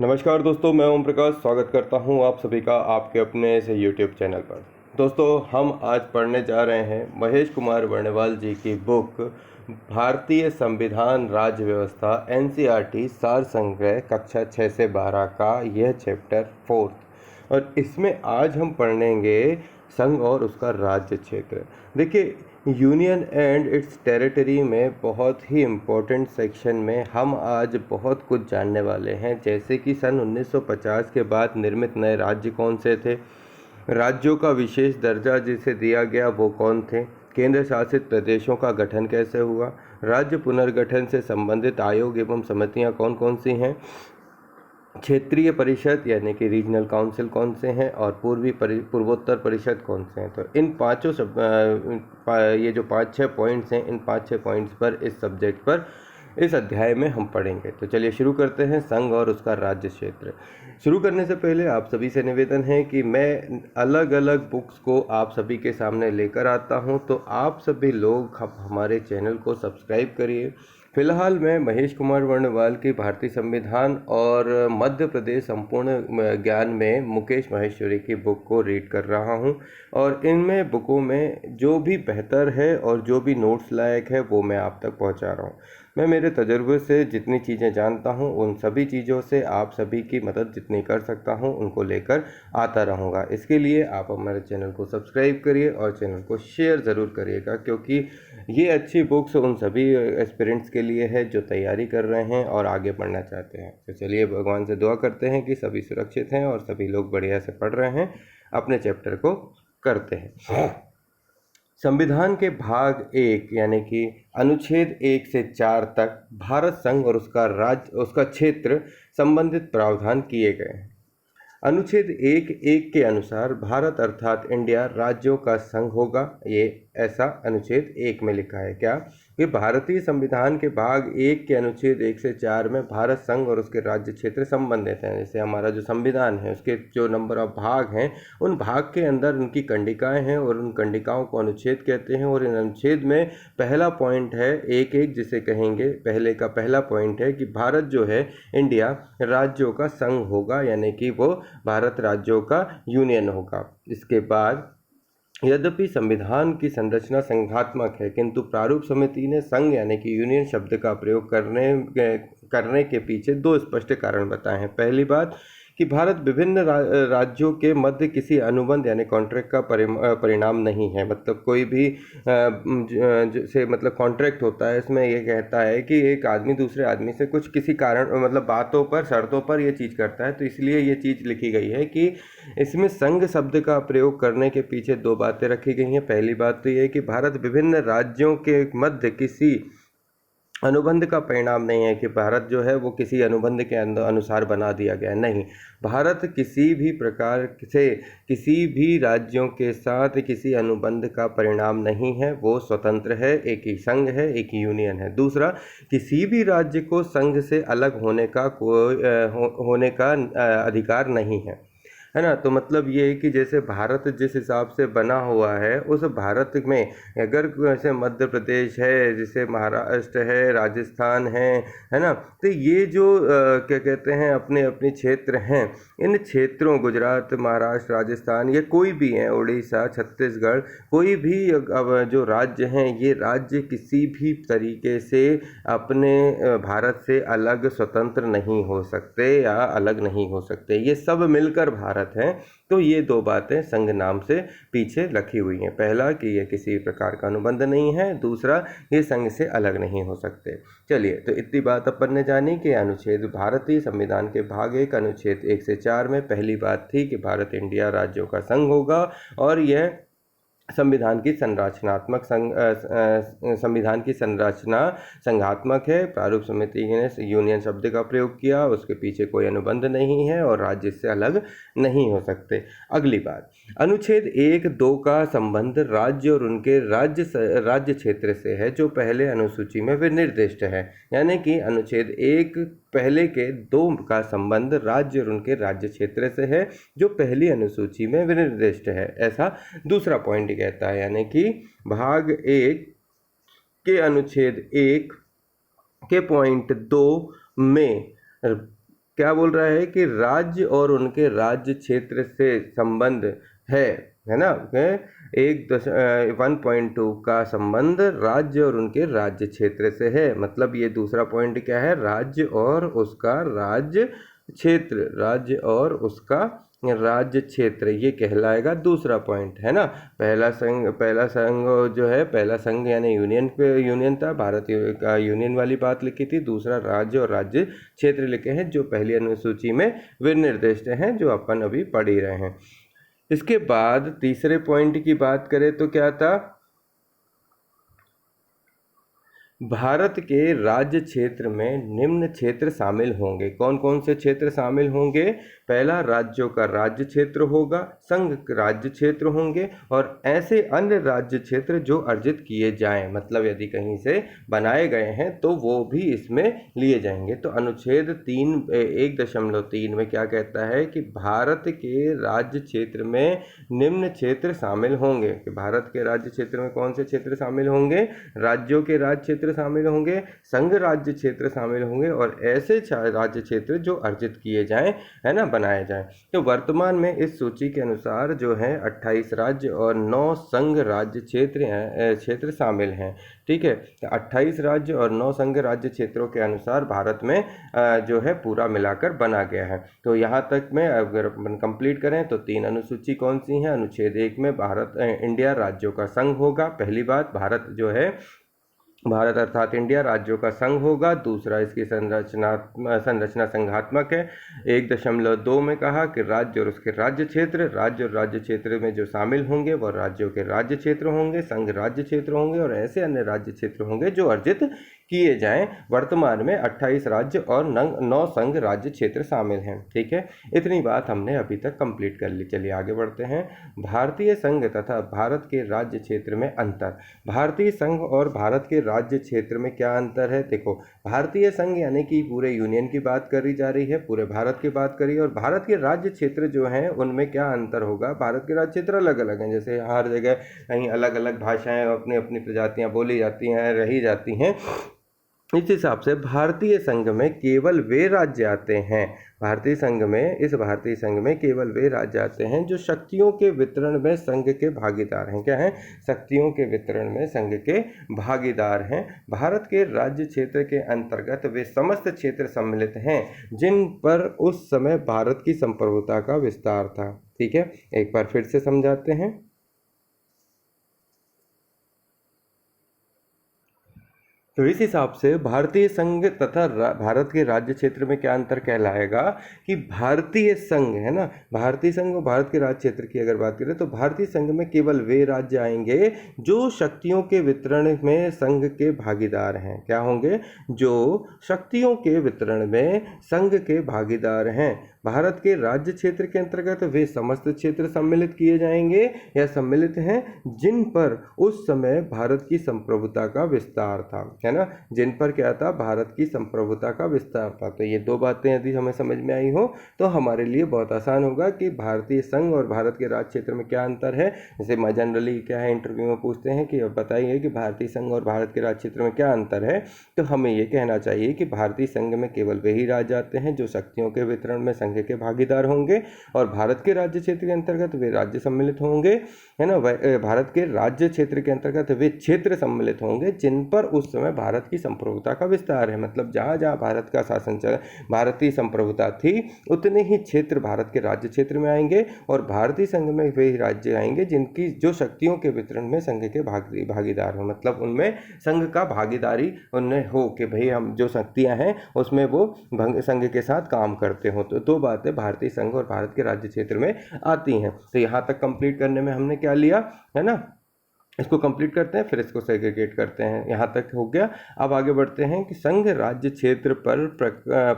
नमस्कार दोस्तों, मैं ओम प्रकाश स्वागत करता हूं आप सभी का आपके अपने से यूट्यूब चैनल पर। दोस्तों, हम आज पढ़ने जा रहे हैं महेश कुमार वर्णवाल जी की बुक भारतीय संविधान राज्य व्यवस्था एनसीईआरटी सार संग्रह कक्षा 6 से 12 का यह चैप्टर 4 और इसमें आज हम पढ़ेंगे संघ और उसका राज्य क्षेत्र। देखिए, यूनियन एंड इट्स टेरिटरी में बहुत ही इम्पोर्टेंट सेक्शन में हम आज बहुत कुछ जानने वाले हैं, जैसे कि सन 1950 के बाद निर्मित नए राज्य कौन से थे, राज्यों का विशेष दर्जा जिसे दिया गया वो कौन थे, केंद्र शासित प्रदेशों का गठन कैसे हुआ, राज्य पुनर्गठन से संबंधित आयोग एवं समितियां कौन कौन सी हैं, क्षेत्रीय परिषद यानी कि रीजनल काउंसिल कौन से हैं और पूर्वोत्तर परिषद कौन से हैं। तो इन पांचों ये जो 5-6 पॉइंट्स हैं, इन 5-6 पॉइंट्स पर इस सब्जेक्ट पर इस अध्याय में हम पढ़ेंगे। तो चलिए शुरू करते हैं, संघ और उसका राज्य क्षेत्र। शुरू करने से पहले आप सभी से निवेदन है कि मैं अलग अलग बुक्स को आप सभी के सामने लेकर आता हूं, तो आप सभी लोग हमारे चैनल को सब्सक्राइब करिए। फिलहाल मैं महेश कुमार वर्णवाल की भारतीय संविधान और मध्य प्रदेश संपूर्ण ज्ञान में मुकेश माहेश्वरी की बुक को रीड कर रहा हूं और इनमें बुकों में जो भी बेहतर है और जो भी नोट्स लायक है वो मैं आप तक पहुंचा रहा हूं। मैं मेरे तजुर्बे से जितनी चीज़ें जानता हूं, उन सभी चीज़ों से आप सभी की मदद जितनी कर सकता हूं उनको लेकर आता रहूंगा। इसके लिए आप हमारे चैनल को सब्सक्राइब करिए और चैनल को शेयर ज़रूर करिएगा, क्योंकि ये अच्छी बुक्स उन सभी एस्पिरेंट्स के लिए है जो तैयारी कर रहे हैं और आगे बढ़ना चाहते हैं। तो चलिए भगवान से दुआ करते हैं कि सभी सुरक्षित हैं और सभी लोग बढ़िया से पढ़ रहे हैं, अपने चैप्टर को करते हैं। संविधान के भाग 1 यानी कि अनुच्छेद 1 से 4 तक भारत संघ और उसका क्षेत्र संबंधित प्रावधान किए गए हैं। अनुच्छेद 1(1) के अनुसार भारत अर्थात इंडिया राज्यों का संघ होगा। ये ऐसा अनुच्छेद 1 में लिखा है क्या कि भारतीय संविधान के भाग 1 के अनुच्छेद 1 से 4 में भारत संघ और उसके राज्य क्षेत्र संबंधित हैं। जैसे हमारा जो संविधान है उसके जो नंबर ऑफ भाग हैं, उन भाग के अंदर उनकी कंडिकाएं हैं और उन कंडिकाओं को अनुच्छेद कहते हैं। और इन अनुच्छेद में पहला पॉइंट है 1(1) जिसे कहेंगे, पहले का पहला पॉइंट है कि भारत जो है इंडिया राज्यों का संघ होगा, यानी कि वो भारत राज्यों का यूनियन होगा। इसके बाद यद्यपि संविधान की संरचना संघात्मक है, किंतु प्रारूप समिति ने संघ यानी कि यूनियन शब्द का प्रयोग करने के पीछे दो स्पष्ट कारण बताए हैं। पहली बात कि भारत विभिन्न राज्यों के मध्य किसी अनुबंध यानी कॉन्ट्रैक्ट का परिणाम नहीं है। मतलब कोई भी जैसे मतलब कॉन्ट्रैक्ट होता है, इसमें ये कहता है कि एक आदमी दूसरे आदमी से कुछ किसी कारण मतलब बातों पर शर्तों पर ये चीज़ करता है, तो इसलिए ये चीज़ लिखी गई है कि इसमें संघ शब्द का प्रयोग करने के पीछे दो बातें रखी गई हैं। पहली बात तो ये है कि भारत विभिन्न राज्यों के मध्य किसी अनुबंध का परिणाम नहीं है कि भारत जो है वो किसी अनुबंध के अनुसार बना दिया गया, नहीं। भारत किसी भी प्रकार से किसी भी राज्यों के साथ किसी अनुबंध का परिणाम नहीं है, वो स्वतंत्र है, एक ही संघ है, एक ही यूनियन है। दूसरा, किसी भी राज्य को संघ से अलग होने का अधिकार नहीं है ना। तो मतलब ये है कि जैसे भारत जिस हिसाब से बना हुआ है, उस भारत में अगर जैसे मध्य प्रदेश है, जैसे महाराष्ट्र है, राजस्थान है ना, तो ये जो क्या कहते हैं अपने अपने क्षेत्र हैं, इन क्षेत्रों गुजरात, महाराष्ट्र, राजस्थान, ये कोई भी हैं, उड़ीसा, छत्तीसगढ़, कोई भी अब जो राज्य हैं, ये राज्य किसी भी तरीके से अपने भारत से अलग स्वतंत्र नहीं हो सकते या अलग नहीं हो सकते, ये सब मिलकर भारत हैं। तो ये दो बातें संघ नाम से पीछे रखी हुई हैं। पहला कि ये किसी प्रकार का अनुबंध नहीं है, दूसरा ये संघ से अलग नहीं हो सकते। चलिए, तो इतनी बात अपन ने जानी कि अनुच्छेद भारतीय संविधान के भाग 1 अनुच्छेद 1 से 4 में पहली बात थी कि भारत इंडिया राज्यों का संघ होगा और यह संविधान की संरचना संघात्मक है। प्रारूप समिति ने यूनियन शब्द का प्रयोग किया, उसके पीछे कोई अनुबंध नहीं है और राज्य से अलग नहीं हो सकते। अगली बात, अनुच्छेद 1(2) का संबंध राज्य और उनके राज्य क्षेत्र से है, जो पहले अनुसूची में विनिर्दिष्ट है। यानी कि अनुच्छेद 1 पहले के 2 का संबंध राज्य और उनके राज्य क्षेत्र से है, जो पहली अनुसूची में विनिर्दिष्ट है, ऐसा दूसरा पॉइंट कहता है। यानी कि भाग 1 के अनुच्छेद 1 के पॉइंट 2 में क्या बोल रहा है कि राज्य और उनके राज्य क्षेत्र से संबंध है ना, 1.2 का संबंध राज्य और उनके राज्य क्षेत्र से है। मतलब ये दूसरा पॉइंट क्या है, राज्य और उसका राज्य क्षेत्र, राज्य और उसका राज्य क्षेत्र, ये कहलाएगा दूसरा पॉइंट, है ना। पहला संघ जो है, पहला संघ यानी यूनियन था, भारत का यूनियन वाली बात लिखी थी। दूसरा राज्य और राज्य क्षेत्र लिखे हैं, जो पहली अनुसूची में विनिर्दिष्ट हैं, जो अपन अभी पढ़ ही रहे हैं। इसके बाद तीसरे पॉइंट की बात करें तो क्या था, भारत के राज्य क्षेत्र में निम्न क्षेत्र शामिल होंगे। कौन कौन से क्षेत्र शामिल होंगे, पहला राज्यों का राज्य क्षेत्र होगा, संघ राज्य क्षेत्र होंगे, और ऐसे अन्य राज्य क्षेत्र जो अर्जित किए जाएं, मतलब यदि कहीं से बनाए गए हैं तो वो भी इसमें लिए जाएंगे। तो अनुच्छेद 1.3 में क्या कहता है कि भारत के राज्य क्षेत्र में निम्न क्षेत्र शामिल होंगे, कि भारत के राज्य क्षेत्र में कौन से क्षेत्र शामिल होंगे, राज्यों के राज्य क्षेत्र शामिल होंगे, संघ राज्य क्षेत्र शामिल होंगे, और ऐसे राज्य क्षेत्र जो अर्जित किए जाएं, है ना, बनाए जाएं। तो वर्तमान में इस सूची के अनुसार जो है 28 राज्य और 9 संघ राज्य क्षेत्र शामिल हैं। ठीक है, तो 28 राज्य और 9 संघ राज्य क्षेत्रों के अनुसार भारत में जो है पूरा मिलाकर बना गया है। तो यहाँ तक में अगर कंप्लीट करें तो 3 अनुसूची कौन सी हैं, अनुच्छेद 1 में भारत इंडिया राज्यों का संघ होगा, पहली बात, भारत जो है, भारत अर्थात इंडिया राज्यों का संघ होगा। दूसरा, इसकी संरचना संघात्मक है। 1.2 में कहा कि राज्य और उसके राज्य और राज्य क्षेत्र में जो शामिल होंगे वो राज्यों के राज्य क्षेत्र होंगे, संघ राज्य क्षेत्र होंगे, और ऐसे अन्य राज्य क्षेत्र होंगे जो अर्जित किए जाएं। वर्तमान में 28 राज्य और 9 संघ राज्य क्षेत्र शामिल हैं। ठीक है, इतनी बात हमने अभी तक कंप्लीट कर ली। चलिए आगे बढ़ते हैं। भारतीय संघ तथा भारत के राज्य क्षेत्र में अंतर। भारतीय संघ और भारत के राज्य क्षेत्र में क्या अंतर है, देखो, भारतीय संघ यानी कि पूरे यूनियन की बात करी जा रही है, पूरे भारत की बात करी, और भारत के राज्य क्षेत्र जो हैं उनमें क्या अंतर होगा, भारत के राज्य क्षेत्र अलग अलग हैं, जैसे हर जगह कहीं अलग अलग भाषाएं, अपनी अपनी प्रजातियां बोली जाती हैं, रही जाती हैं। इस हिसाब से भारतीय संघ में केवल वे राज्य आते हैं, भारतीय संघ में केवल वे राज्य आते हैं जो शक्तियों के वितरण में संघ के भागीदार हैं। क्या हैं, शक्तियों के वितरण में संघ के भागीदार हैं। भारत के राज्य क्षेत्र के अंतर्गत वे समस्त क्षेत्र सम्मिलित हैं जिन पर उस समय भारत की संप्रभुता का विस्तार था। ठीक है, एक बार फिर से समझाते हैं। तो इस हिसाब से भारतीय संघ तथा भारत के राज्य क्षेत्र में क्या अंतर कहलाएगा कि भारतीय संघ, है ना, भारतीय संघ और भारत के राज्य क्षेत्र की अगर बात करें तो भारतीय संघ में केवल वे राज्य आएंगे जो शक्तियों के वितरण में संघ के भागीदार हैं। क्या होंगे, जो शक्तियों के वितरण में संघ के भागीदार हैं। भारत के राज्य क्षेत्र के अंतर्गत वे समस्त क्षेत्र सम्मिलित किए जाएंगे या सम्मिलित हैं जिन पर उस समय भारत की संप्रभुता का विस्तार था, है ना, जिन पर क्या था, भारत की संप्रभुता का विस्तार था। तो ये दो बातें यदि हमें समझ में आई हो तो हमारे लिए बहुत आसान होगा कि भारतीय संघ और भारत के राज्य क्षेत्र में क्या अंतर है। जैसे जनरली क्या है, इंटरव्यू में पूछते हैं कि अब बताइए कि भारतीय संघ और भारत के राज्य क्षेत्र में क्या अंतर है, तो हमें ये कहना चाहिए कि भारतीय संघ में केवल वही राज्य आते हैं जो शक्तियों के वितरण में संघ के भागीदार होंगे, और भारत के राज्य क्षेत्र के अंतर्गत वे राज्य सम्मिलित होंगे, है ना, भारत के राज्य क्षेत्र के अंतर्गत वे क्षेत्र सम्मिलित होंगे जिन पर उस समय भारत की संप्रभुता का विस्तार है। मतलब जहाँ जहाँ भारत का शासन चला, भारतीय संप्रभुता थी, उतने ही क्षेत्र भारत के राज्य क्षेत्र में आएंगे, और भारतीय संघ में वे राज्य आएंगे जिनकी जो शक्तियों के वितरण में संघ के भागीदार हो, मतलब उनमें संघ का भागीदारी उनमें हो कि भाई हम जो शक्तियां हैं उसमें वो संघ के साथ काम करते हो। तो दो बातें भारतीय संघ और भारत के राज्य क्षेत्र में आती हैं। तो यहाँ तक कंप्लीट करने में हमने क्या लिया, है ना, इसको कंप्लीट करते हैं, फिर इसको सेग्रीगेट करते हैं। यहाँ तक हो गया। अब आगे बढ़ते हैं कि संघ राज्य क्षेत्र पर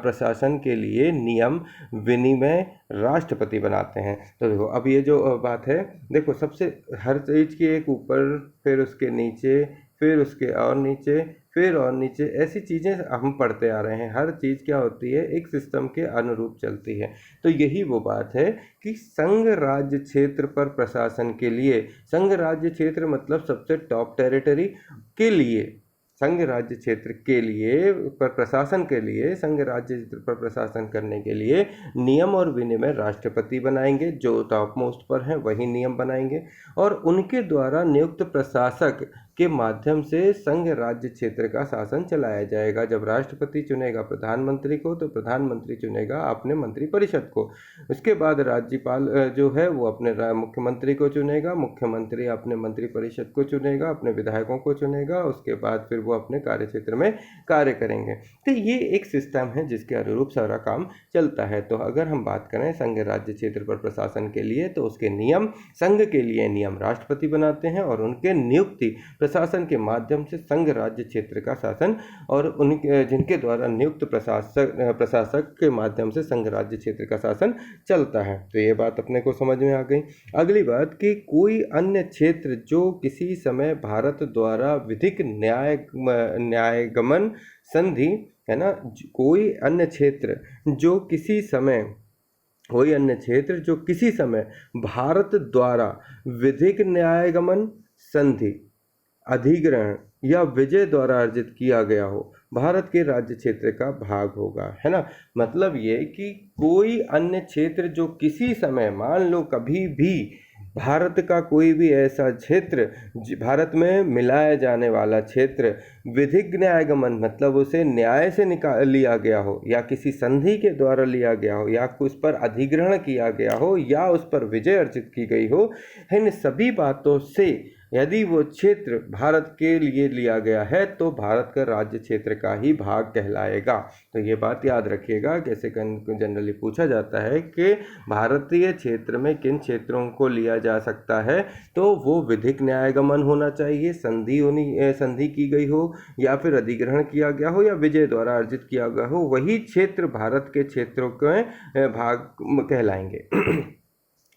प्रशासन के लिए नियम विनिमय राष्ट्रपति बनाते हैं। तो देखो, अब ये जो बात है, देखो, सबसे हर चीज़ के एक ऊपर, फिर उसके नीचे, फिर उसके और नीचे, फिर और नीचे, ऐसी चीज़ें हम पढ़ते आ रहे हैं। हर चीज़ क्या होती है, एक सिस्टम के अनुरूप चलती है। तो यही वो बात है कि संघ राज्य क्षेत्र पर प्रशासन के लिए, संघ राज्य क्षेत्र मतलब सबसे टॉप टेरिटरी के लिए संघ राज्य क्षेत्र के लिए पर प्रशासन के लिए, संघ राज्य पर प्रशासन करने के लिए नियम और विनियम राष्ट्रपति बनाएंगे, जो टॉप मोस्ट पर हैं वही नियम बनाएंगे, और उनके द्वारा नियुक्त प्रशासक के माध्यम से संघ राज्य क्षेत्र का शासन चलाया जाएगा। जब राष्ट्रपति चुनेगा प्रधानमंत्री को, तो प्रधानमंत्री चुनेगा अपने मंत्रिपरिषद को। उसके बाद राज्यपाल जो है वो अपने मुख्यमंत्री को चुनेगा, मुख्यमंत्री अपने मंत्रिपरिषद को चुनेगा, अपने विधायकों को चुनेगा, उसके बाद फिर वो अपने कार्य क्षेत्र में कार्य करेंगे। तो ये एक सिस्टम है जिसके अनुरूप सारा काम चलता है। तो अगर हम बात करें संघ राज्य क्षेत्र पर प्रशासन के लिए, तो उसके नियम, संघ के लिए नियम राष्ट्रपति बनाते हैं और उनके नियुक्ति प्रशासन के माध्यम से संघ राज्य क्षेत्र का शासन, और उनके जिनके द्वारा नियुक्त प्रशासक के माध्यम से संघ राज्य क्षेत्र का शासन चलता है। तो ये बात अपने को समझ में आ गई। अगली बात कि कोई अन्य क्षेत्र जो किसी समय भारत द्वारा विधिक न्यायगमन संधि, है ना, कोई अन्य क्षेत्र जो किसी समय भारत द्वारा विधिक न्यायगमन संधि, अधिग्रहण या विजय द्वारा अर्जित किया गया हो, भारत के राज्य क्षेत्र का भाग होगा, है ना। मतलब ये कि कोई अन्य क्षेत्र जो किसी समय, मान लो कभी भी भारत का कोई भी ऐसा क्षेत्र, भारत में मिलाया जाने वाला क्षेत्र विधिक न्यायगमन, मतलब उसे न्याय से निकाल लिया गया हो, या किसी संधि के द्वारा लिया गया हो, या उस पर अधिग्रहण किया गया हो, या उस पर विजय अर्जित की गई हो, इन सभी बातों से यदि वो क्षेत्र भारत के लिए लिया गया है तो भारत का राज्य क्षेत्र का ही भाग कहलाएगा। तो ये बात याद रखिएगा। कैसे जनरली पूछा जाता है कि भारतीय क्षेत्र में किन क्षेत्रों को लिया जा सकता है, तो वो विधिक न्यायगमन होना चाहिए, संधि की गई हो, या फिर अधिग्रहण किया गया हो, या विजय द्वारा अर्जित किया गया हो, वही क्षेत्र भारत के क्षेत्रों के भाग कहलाएंगे।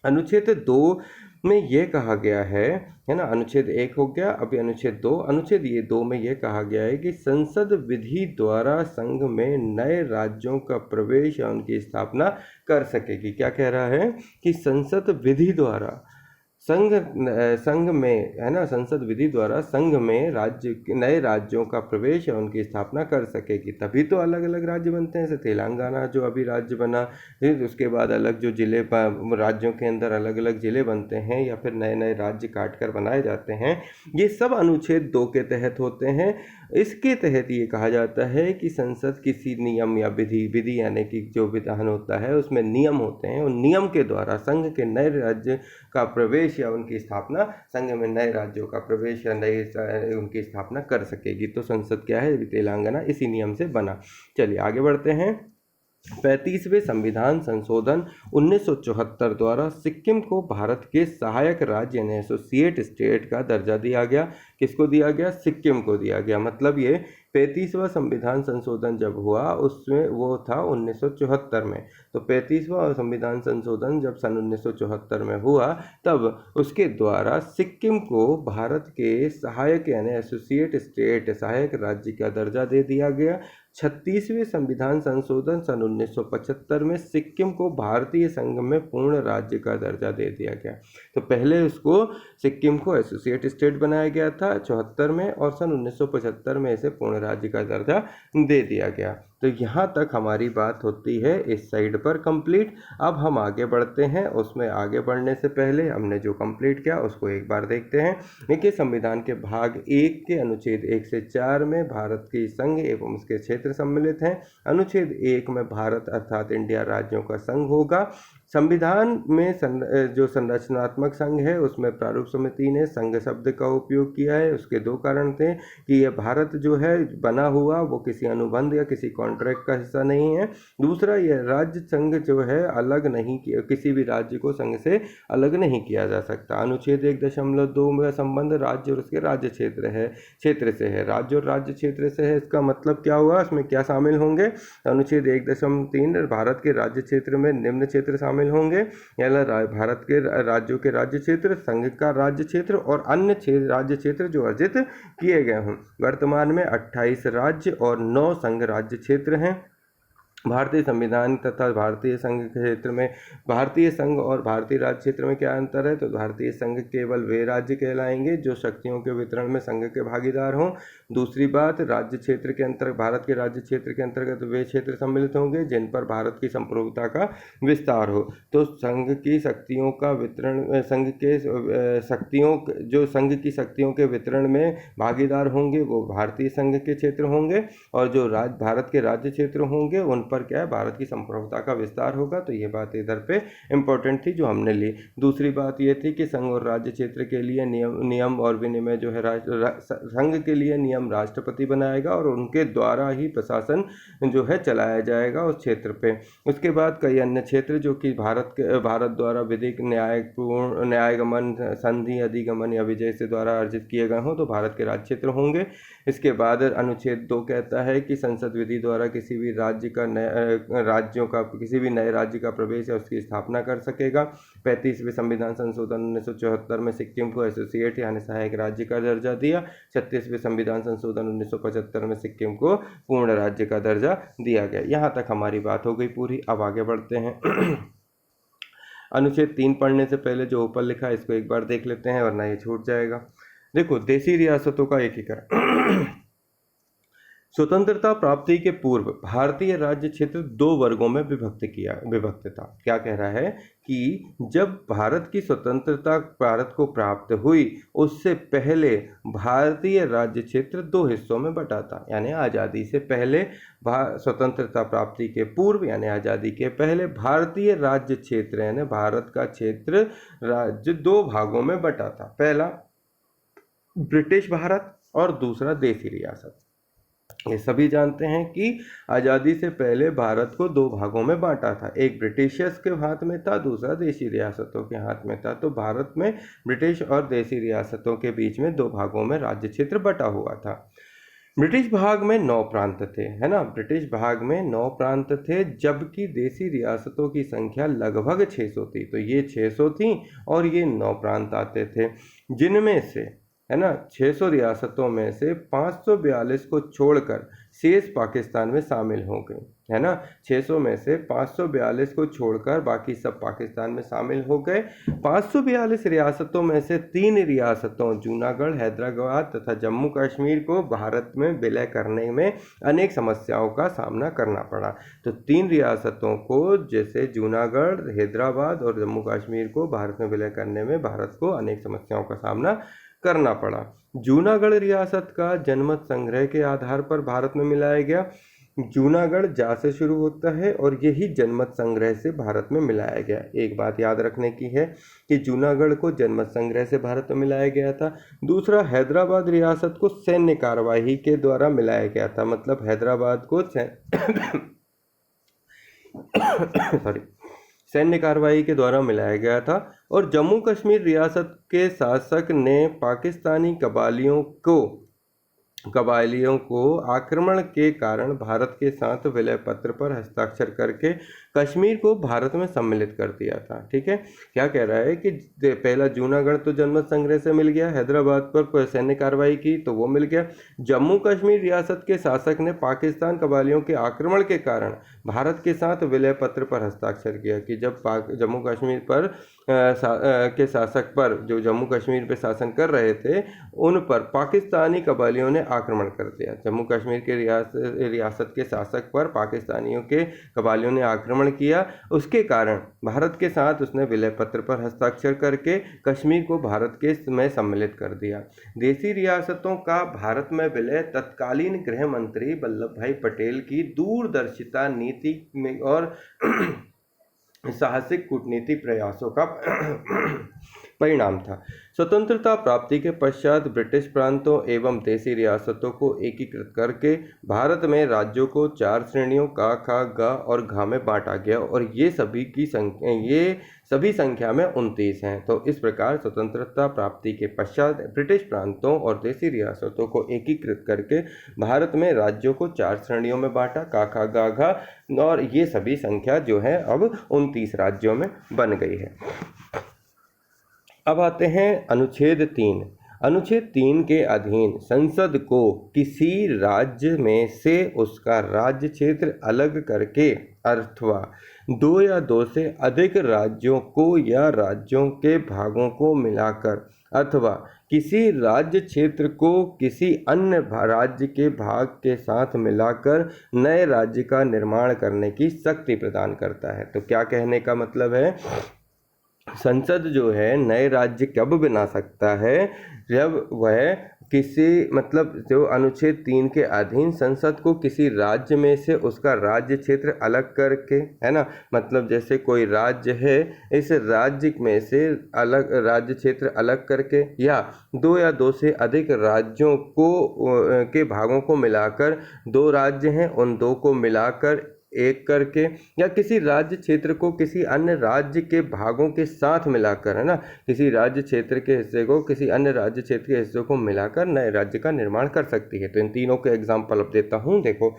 अनुच्छेद 2 में ये कहा गया है ना, अनुच्छेद 1 हो गया, अभी अनुच्छेद 2। अनुच्छेद 2 में ये कहा गया है कि संसद विधि द्वारा संघ में नए राज्यों का प्रवेश या उनकी स्थापना कर सकेगी। क्या कह रहा है कि संसद विधि द्वारा संघ में, है ना, संसद विधि द्वारा संघ में नए राज्यों का प्रवेश या उनकी स्थापना कर सकेगी। तभी तो अलग अलग राज्य बनते हैं। जैसे तेलंगाना जो अभी राज्य बना, फिर उसके बाद अलग जो जिले, राज्यों के अंदर अलग अलग जिले बनते हैं, या फिर नए नए राज्य काट कर बनाए जाते हैं, ये सब अनुच्छेद 2 के तहत होते हैं। इसके तहत ये कहा जाता है कि संसद किसी नियम या विधि यानी कि जो विधान होता है उसमें नियम होते हैं, उन नियम के द्वारा संघ के नए राज्य का प्रवेश या उनकी स्थापना, संघ में नए राज्यों का प्रवेश या नए उनकी स्थापना कर सकेगी। तो संसद क्या है, तेलंगाना इसी नियम से बना। चलिए आगे बढ़ते हैं। 35वें संविधान संशोधन 1974 द्वारा सिक्किम को भारत के सहायक राज्य यानी एसोसिएट स्टेट का दर्जा दिया गया। किसको दिया गया? सिक्किम को दिया गया। मतलब ये 35वां संविधान संशोधन जब हुआ उसमें वो था 1974 में। तो 35वां संविधान संशोधन जब सन 1974 में हुआ तब उसके द्वारा सिक्किम को भारत के सहायक यानी एसोसिएट स्टेट, सहायक राज्य का दर्जा दे दिया गया। 36वें संविधान संशोधन सन 1975 में सिक्किम को भारतीय संघ में पूर्ण राज्य का दर्जा दे दिया गया। तो पहले उसको सिक्किम को एसोसिएट स्टेट बनाया गया था 74 में, और सन 1975 में इसे पूर्ण राज्य का दर्जा दे दिया गया। तो यहाँ तक हमारी बात होती है इस साइड पर कंप्लीट। अब हम आगे बढ़ते हैं। उसमें आगे बढ़ने से पहले हमने जो कंप्लीट किया उसको एक बार देखते हैं। देखिए, संविधान के भाग 1 के अनुच्छेद 1 से 4 में भारत के संघ एवं उसके क्षेत्र सम्मिलित हैं। अनुच्छेद 1 में भारत अर्थात इंडिया राज्यों का संघ होगा। संविधान में जो संरचनात्मक संघ है उसमें प्रारूप समिति ने संघ शब्द का उपयोग किया है। उसके 2 कारण थे कि यह भारत जो है बना हुआ वो किसी अनुबंध या किसी कॉन्ट्रैक्ट का हिस्सा नहीं है। दूसरा, यह राज्य संघ जो है अलग नहीं किया, किसी भी राज्य को संघ से अलग नहीं किया जा सकता। अनुच्छेद 1.2 में संबंध राज्य और उसके राज्य क्षेत्र से है। राज्य और राज्य क्षेत्र से है, इसका मतलब क्या हुआ, इसमें क्या शामिल होंगे? अनुच्छेद 1.3 भारत के राज्य क्षेत्र में निम्न क्षेत्र शामिल होंगे, यानी भारत के राज्यों के राज्य क्षेत्र, संघ का राज्य क्षेत्र और अन्य राज्य क्षेत्र जो अर्जित किए गए हों। वर्तमान में 28 राज्य और 9 संघ राज्य क्षेत्र हैं। भारतीय संविधान तथा भारतीय संघ के क्षेत्र में भारतीय संघ और भारतीय राज्य क्षेत्र में क्या अंतर है? तो भारतीय संघ केवल वे राज्य कहलाएंगे जो शक्तियों के वितरण में संघ के भागीदार हों। दूसरी बात, राज्य क्षेत्र के अंतर्गत भारत के राज्य क्षेत्र के अंतर्गत वे क्षेत्र सम्मिलित होंगे जिन पर भारत की संप्रभुता का विस्तार हो। तो संघ की शक्तियों का वितरण, संघ के शक्तियों जो संघ की शक्तियों के वितरण में भागीदार होंगे वो भारतीय संघ के क्षेत्र होंगे, और जो भारत के राज्य क्षेत्र होंगे उन पर क्या है, भारत की संप्रभुता का विस्तार होगा। तो ये बात इधर पे इंपॉर्टेंट थी जो हमने ली। दूसरी बात ये थी कि संघ और राज्य क्षेत्र के लिए नियम और विनिमय जो है संघ के लिए नियम राष्ट्रपति बनाएगा और उनके द्वारा ही प्रशासन जो है चलाया जाएगा उस क्षेत्र पे। उसके बाद कई अन्य क्षेत्र जो कि भारत द्वारा विधिक न्यायगमन, संधि, अधिगमन या विजय से द्वारा अर्जित किए गए हों तो भारत के राज्य क्षेत्र होंगे। इसके बाद अनुच्छेद 2 कहता है कि संसद विधि द्वारा किसी भी किसी भी नए राज्य का प्रवेश या उसकी स्थापना कर सकेगा। 35वें संविधान संशोधन 1974 में सिक्किम को एसोसिएट यानी सहायक राज्य का दर्जा दिया। 36वें संविधान संशोधन 1975 में सिक्किम को पूर्ण राज्य का दर्जा दिया गया। यहाँ तक हमारी बात हो गई पूरी। अब आगे बढ़ते हैं। अनुच्छेद 3 पढ़ने से पहले जो ऊपर लिखा है इसको एक बार देख लेते हैं वरना ये छूट जाएगा। देखो, देशी रियासतों का एकीकरण। स्वतंत्रता प्राप्ति के पूर्व भारतीय राज्य क्षेत्र 2 वर्गों में विभक्त था। क्या कह रहा है कि जब भारत की स्वतंत्रता भारत को प्राप्त हुई उससे पहले भारतीय राज्य क्षेत्र 2 हिस्सों में बटा था। यानी आज़ादी से पहले, स्वतंत्रता प्राप्ति के पूर्व यानी आज़ादी के पहले भारतीय राज्य क्षेत्र यानी भारत का क्षेत्र राज्य 2 भागों में बटा था। पहला ब्रिटिश भारत और दूसरा देशी रियासत। ये सभी जानते हैं कि आज़ादी से पहले भारत को 2 भागों में बांटा था। एक ब्रिटिशर्स के हाथ में था, दूसरा देशी रियासतों के हाथ में था। तो भारत में ब्रिटिश और देशी रियासतों के बीच में 2 भागों में राज्य क्षेत्र बटा हुआ था। ब्रिटिश भाग में 9 प्रांत थे, है ना। ब्रिटिश भाग में 9 प्रांत थे, जबकि देशी रियासतों की संख्या लगभग 600 थी। तो ये 600 थी और ये 9 प्रांत आते थे, जिनमें से, है ना, 600 रियासतों में से 542 को छोड़कर शेष पाकिस्तान में शामिल हो गई, है ना। 600 में से 542 को छोड़कर बाकी सब पाकिस्तान में शामिल हो गए। 542 रियासतों में से 3 रियासतों जूनागढ़, हैदराबाद तथा जम्मू कश्मीर को भारत में विलय करने में अनेक समस्याओं का सामना करना पड़ा। तो 3 रियासतों को, जैसे जूनागढ़, हैदराबाद और जम्मू कश्मीर को भारत में विलय करने में भारत को अनेक समस्याओं का सामना करना पड़ा। जूनागढ़ रियासत का जनमत संग्रह के आधार पर भारत में मिलाया गया। जूनागढ़ जा से शुरू होता है और यही जनमत संग्रह से भारत में मिलाया गया। एक बात याद रखने की है कि जूनागढ़ को जनमत संग्रह से भारत में मिलाया गया था। दूसरा, हैदराबाद रियासत को सैन्य कार्यवाही के द्वारा मिलाया गया था। मतलब हैदराबाद को सैन्य कार्रवाई के द्वारा मिलाया गया था। और जम्मू कश्मीर रियासत के शासक ने पाकिस्तानी कबायलियों को आक्रमण के कारण भारत के साथ विलय पत्र पर हस्ताक्षर करके कश्मीर को भारत में सम्मिलित कर दिया था। ठीक है, क्या कह रहा है कि पहला जूनागढ़ तो जनमत संग्रह से मिल गया, हैदराबाद पर सैन्य कार्रवाई की तो वो मिल गया। जम्मू कश्मीर रियासत के शासक ने पाकिस्तान कबायलियों के आक्रमण के कारण भारत के साथ विलय पत्र पर हस्ताक्षर किया कि जब जम्मू कश्मीर पर के शासक पर, जो जम्मू कश्मीर पर शासन कर रहे थे, उन पर पाकिस्तानी कबायलियों ने आक्रमण कर दिया। जम्मू कश्मीर के रियासत के शासक पर पाकिस्तानियों के कबायलियों ने आक्रमण किया, उसके कारण भारत के साथ उसने विलय पत्र पर हस्ताक्षर करके कश्मीर को भारत के में सम्मिलित कर दिया। देशी रियासतों का भारत में विलय तत्कालीन गृह मंत्री वल्लभ भाई पटेल की दूरदर्शिता नीति और साहसिक कूटनीति प्रयासों का परिणाम था। स्वतंत्रता प्राप्ति के पश्चात ब्रिटिश प्रांतों एवं देशी रियासतों को एकीकृत करके भारत में राज्यों को 4 श्रेणियों का, ख, ग और घ में बांटा गया और ये सभी संख्या में 29 हैं। तो इस प्रकार स्वतंत्रता प्राप्ति के पश्चात ब्रिटिश प्रांतों और देशी रियासतों को एकीकृत करके भारत में राज्यों को 4 श्रेणियों में बांटा, क, ख, ग, घ, और ये सभी संख्या जो है अब 29 राज्यों में बन गई है। अब आते हैं अनुच्छेद 3। अनुच्छेद 3 के अधीन संसद को किसी राज्य में से उसका राज्य क्षेत्र अलग करके अथवा दो या दो से अधिक राज्यों को या राज्यों के भागों को मिलाकर अथवा किसी राज्य क्षेत्र को किसी अन्य राज्य के भाग के साथ मिलाकर नए राज्य का निर्माण करने की शक्ति प्रदान करता है। तो क्या कहने का मतलब है, संसद जो है नए राज्य कब बना सकता है, जब वह किसी जो अनुच्छेद 3 के अधीन संसद को किसी राज्य में से उसका राज्य क्षेत्र अलग करके, है ना, मतलब जैसे कोई राज्य है, इस राज्य में से अलग राज्य क्षेत्र अलग करके या दो या दो से अधिक राज्यों को के भागों को मिलाकर, दो राज्य हैं उन दो को मिलाकर एक करके, या किसी राज्य क्षेत्र को किसी अन्य राज्य के भागों के साथ मिलाकर, है ना, किसी राज्य क्षेत्र के हिस्से को किसी अन्य राज्य क्षेत्र के हिस्सों को मिलाकर नए राज्य का निर्माण कर सकती है। तो इन तीनों के एग्जाम्पल अब देता हूँ। देखो,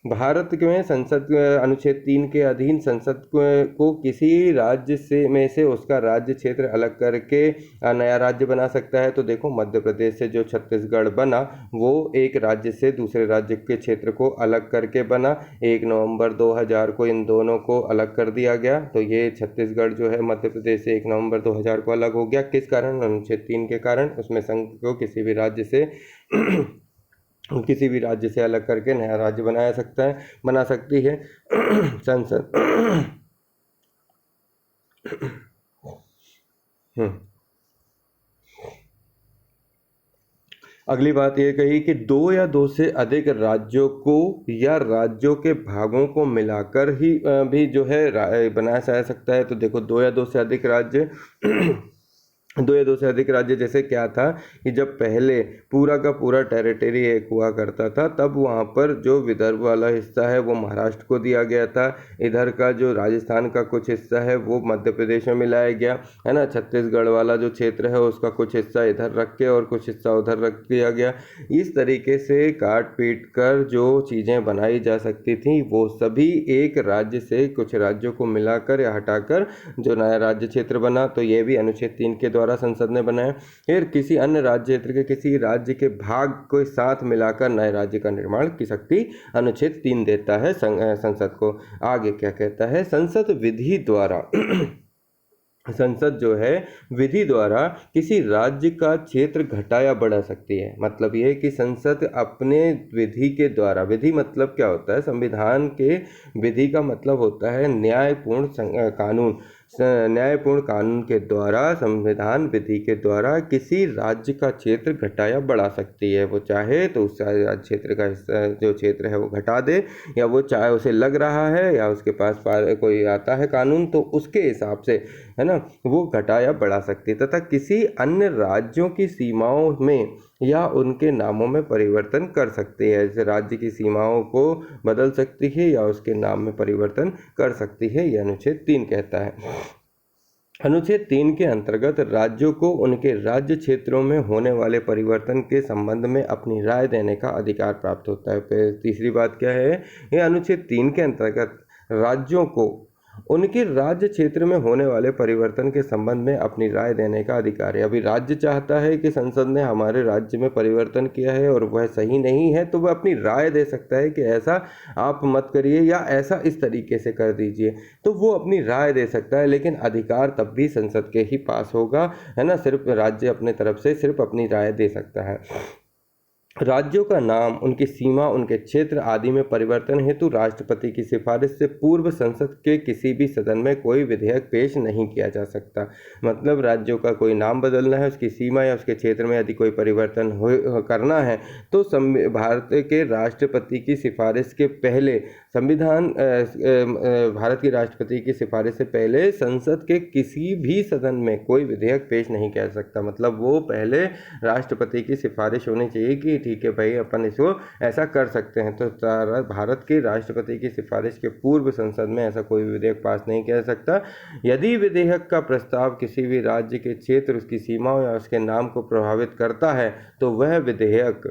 भारत में संसद अनुच्छेद 3 के अधीन संसद को किसी राज्य में से उसका राज्य क्षेत्र अलग करके नया राज्य बना सकता है। तो देखो, मध्य प्रदेश से जो छत्तीसगढ़ बना वो एक राज्य से दूसरे राज्य के क्षेत्र को अलग करके बना। 1 नवंबर 2000 को इन दोनों को अलग कर दिया गया। तो ये छत्तीसगढ़ जो है मध्य प्रदेश से 1 नवंबर 2000 को अलग हो गया। किस कारण? अनुच्छेद 3 के कारण। उसमें संघ को किसी भी राज्य से अलग करके नया राज्य बना सकती है संसद। अगली बात ये कही कि दो या दो से अधिक राज्यों को या राज्यों के भागों को मिलाकर ही भी जो है बनाया जा सकता है। तो देखो, दो या दो से अधिक राज्य दो या दो से अधिक राज्य जैसे क्या था कि जब पहले पूरा का पूरा टेरिटरी एक हुआ करता था, तब वहाँ पर जो विदर्भ वाला हिस्सा है वो महाराष्ट्र को दिया गया था, इधर का जो राजस्थान का कुछ हिस्सा है वो मध्य प्रदेश में मिलाया गया, है ना, छत्तीसगढ़ वाला जो क्षेत्र है उसका कुछ हिस्सा इधर रख के और कुछ हिस्सा उधर रख दिया गया। इस तरीके से काट पीट कर जो चीज़ें बनाई जा सकती थी वो सभी एक राज्य से कुछ राज्यों को मिलाकर या हटाकर जो नया राज्य क्षेत्र बना। तो ये भी अनुच्छेद 3 के द्वारा संसद ने बनाया। फिर किसी अन्य राज्य क्षेत्र के किसी राज्य के भाग को साथ मिलाकर नए राज्य का निर्माण की शक्ति अनुच्छेद 3 देता है संसद को। आगे क्या कहता है, संसद विधि द्वारा संसद जो है विधि द्वारा किसी राज्य का क्षेत्र घटा या बढ़ा सकती है। मतलब यह है कि संसद अपने विधि के द्वारा, विधि मतलब क्या होता है, संविधान के विधि का मतलब होता है न्यायपूर्ण कानून, न्यायपूर्ण कानून के द्वारा, संविधान विधि के द्वारा किसी राज्य का क्षेत्र घटा या बढ़ा सकती है। वो चाहे तो उस राज्य क्षेत्र का जो क्षेत्र है वो घटा दे, या वो चाहे उसे लग रहा है या उसके पास कोई आता है कानून तो उसके हिसाब से, है ना, वो घटा या बढ़ा सकती है, तथा किसी अन्य राज्यों की सीमाओं में या उनके नामों में परिवर्तन कर सकती है। जैसे राज्य की सीमाओं को बदल सकती है या उसके नाम में परिवर्तन कर सकती है, यह अनुच्छेद 3 कहता है। अनुच्छेद 3 के अंतर्गत राज्यों को उनके राज्य क्षेत्रों में होने वाले परिवर्तन के संबंध में अपनी राय देने का अधिकार प्राप्त होता है। फिर तीसरी बात क्या है, यह अनुच्छेद 3 के अंतर्गत राज्यों को उनके राज्य क्षेत्र में होने वाले परिवर्तन के संबंध में अपनी राय देने का अधिकार है। अभी राज्य चाहता है कि संसद ने हमारे राज्य में परिवर्तन किया है और वह सही नहीं है, तो वह अपनी राय दे सकता है कि ऐसा आप मत करिए या ऐसा इस तरीके से कर दीजिए। तो वो अपनी राय दे सकता है, लेकिन अधिकार तब भी संसद के ही पास होगा, है ना। सिर्फ राज्य अपने तरफ से सिर्फ अपनी राय दे सकता है। राज्यों का नाम, उनकी सीमा, उनके क्षेत्र आदि में परिवर्तन हेतु राष्ट्रपति की सिफारिश से पूर्व संसद के किसी भी सदन में कोई विधेयक पेश नहीं किया जा सकता। मतलब राज्यों का कोई नाम बदलना है, उसकी सीमा या उसके क्षेत्र में यदि कोई परिवर्तन करना है तो भारत के राष्ट्रपति की सिफारिश के पहले भारत की राष्ट्रपति की सिफारिश से पहले संसद के किसी भी सदन में कोई विधेयक पेश नहीं किया जा सकता। मतलब वो पहले राष्ट्रपति की सिफारिश होनी चाहिए कि ठीक है भाई अपन इसको ऐसा कर सकते हैं। तो भारत के राष्ट्रपति की सिफारिश के पूर्व संसद में ऐसा कोई विधेयक पास नहीं किया जा सकता। यदि विधेयक का प्रस्ताव किसी भी राज्य के क्षेत्र, उसकी सीमाओं या उसके नाम को प्रभावित करता है तो वह विधेयक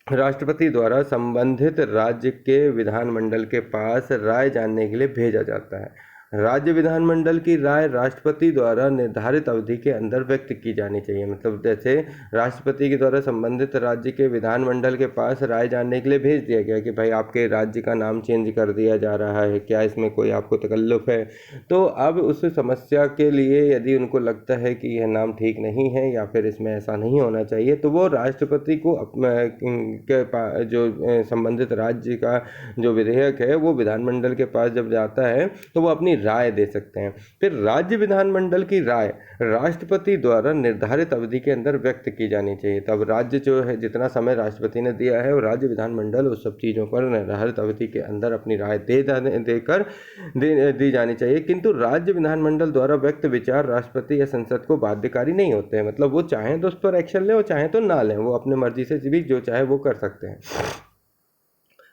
राष्ट्रपति द्वारा संबंधित राज्य के विधानमंडल के पास राय जानने के लिए भेजा जाता है। राज्य विधानमंडल की राय राष्ट्रपति द्वारा निर्धारित अवधि के अंदर व्यक्त की जानी चाहिए। मतलब जैसे राष्ट्रपति के द्वारा संबंधित राज्य के विधानमंडल के पास राय जानने के लिए भेज दिया गया कि भाई आपके राज्य का नाम चेंज कर दिया जा रहा है, क्या इसमें कोई आपको तकल्लुफ़ है। तो अब उस समस्या के लिए यदि उनको लगता है कि यह नाम ठीक नहीं है या फिर इसमें ऐसा नहीं होना चाहिए, तो वो राष्ट्रपति को जो संबंधित राज्य का जो विधेयक है वो विधानमंडल के पास जब जाता है तो वो अपनी राय दे सकते हैं। फिर राज्य विधानमंडल की राय राष्ट्रपति द्वारा निर्धारित अवधि के अंदर व्यक्त की जानी चाहिए। तब राज्य जो है जितना समय राष्ट्रपति ने दिया है और राज्य विधानमंडल उस सब चीज़ों पर निर्धारित अवधि के अंदर अपनी राय दी जानी चाहिए। किंतु राज्य विधानमंडल द्वारा व्यक्त विचार राष्ट्रपति या संसद को बाध्यकारी नहीं होते हैं। मतलब वो चाहें तो उस पर एक्शन लें और चाहें तो ना लें, वो अपने मर्जी से भी जो चाहे वो कर सकते हैं।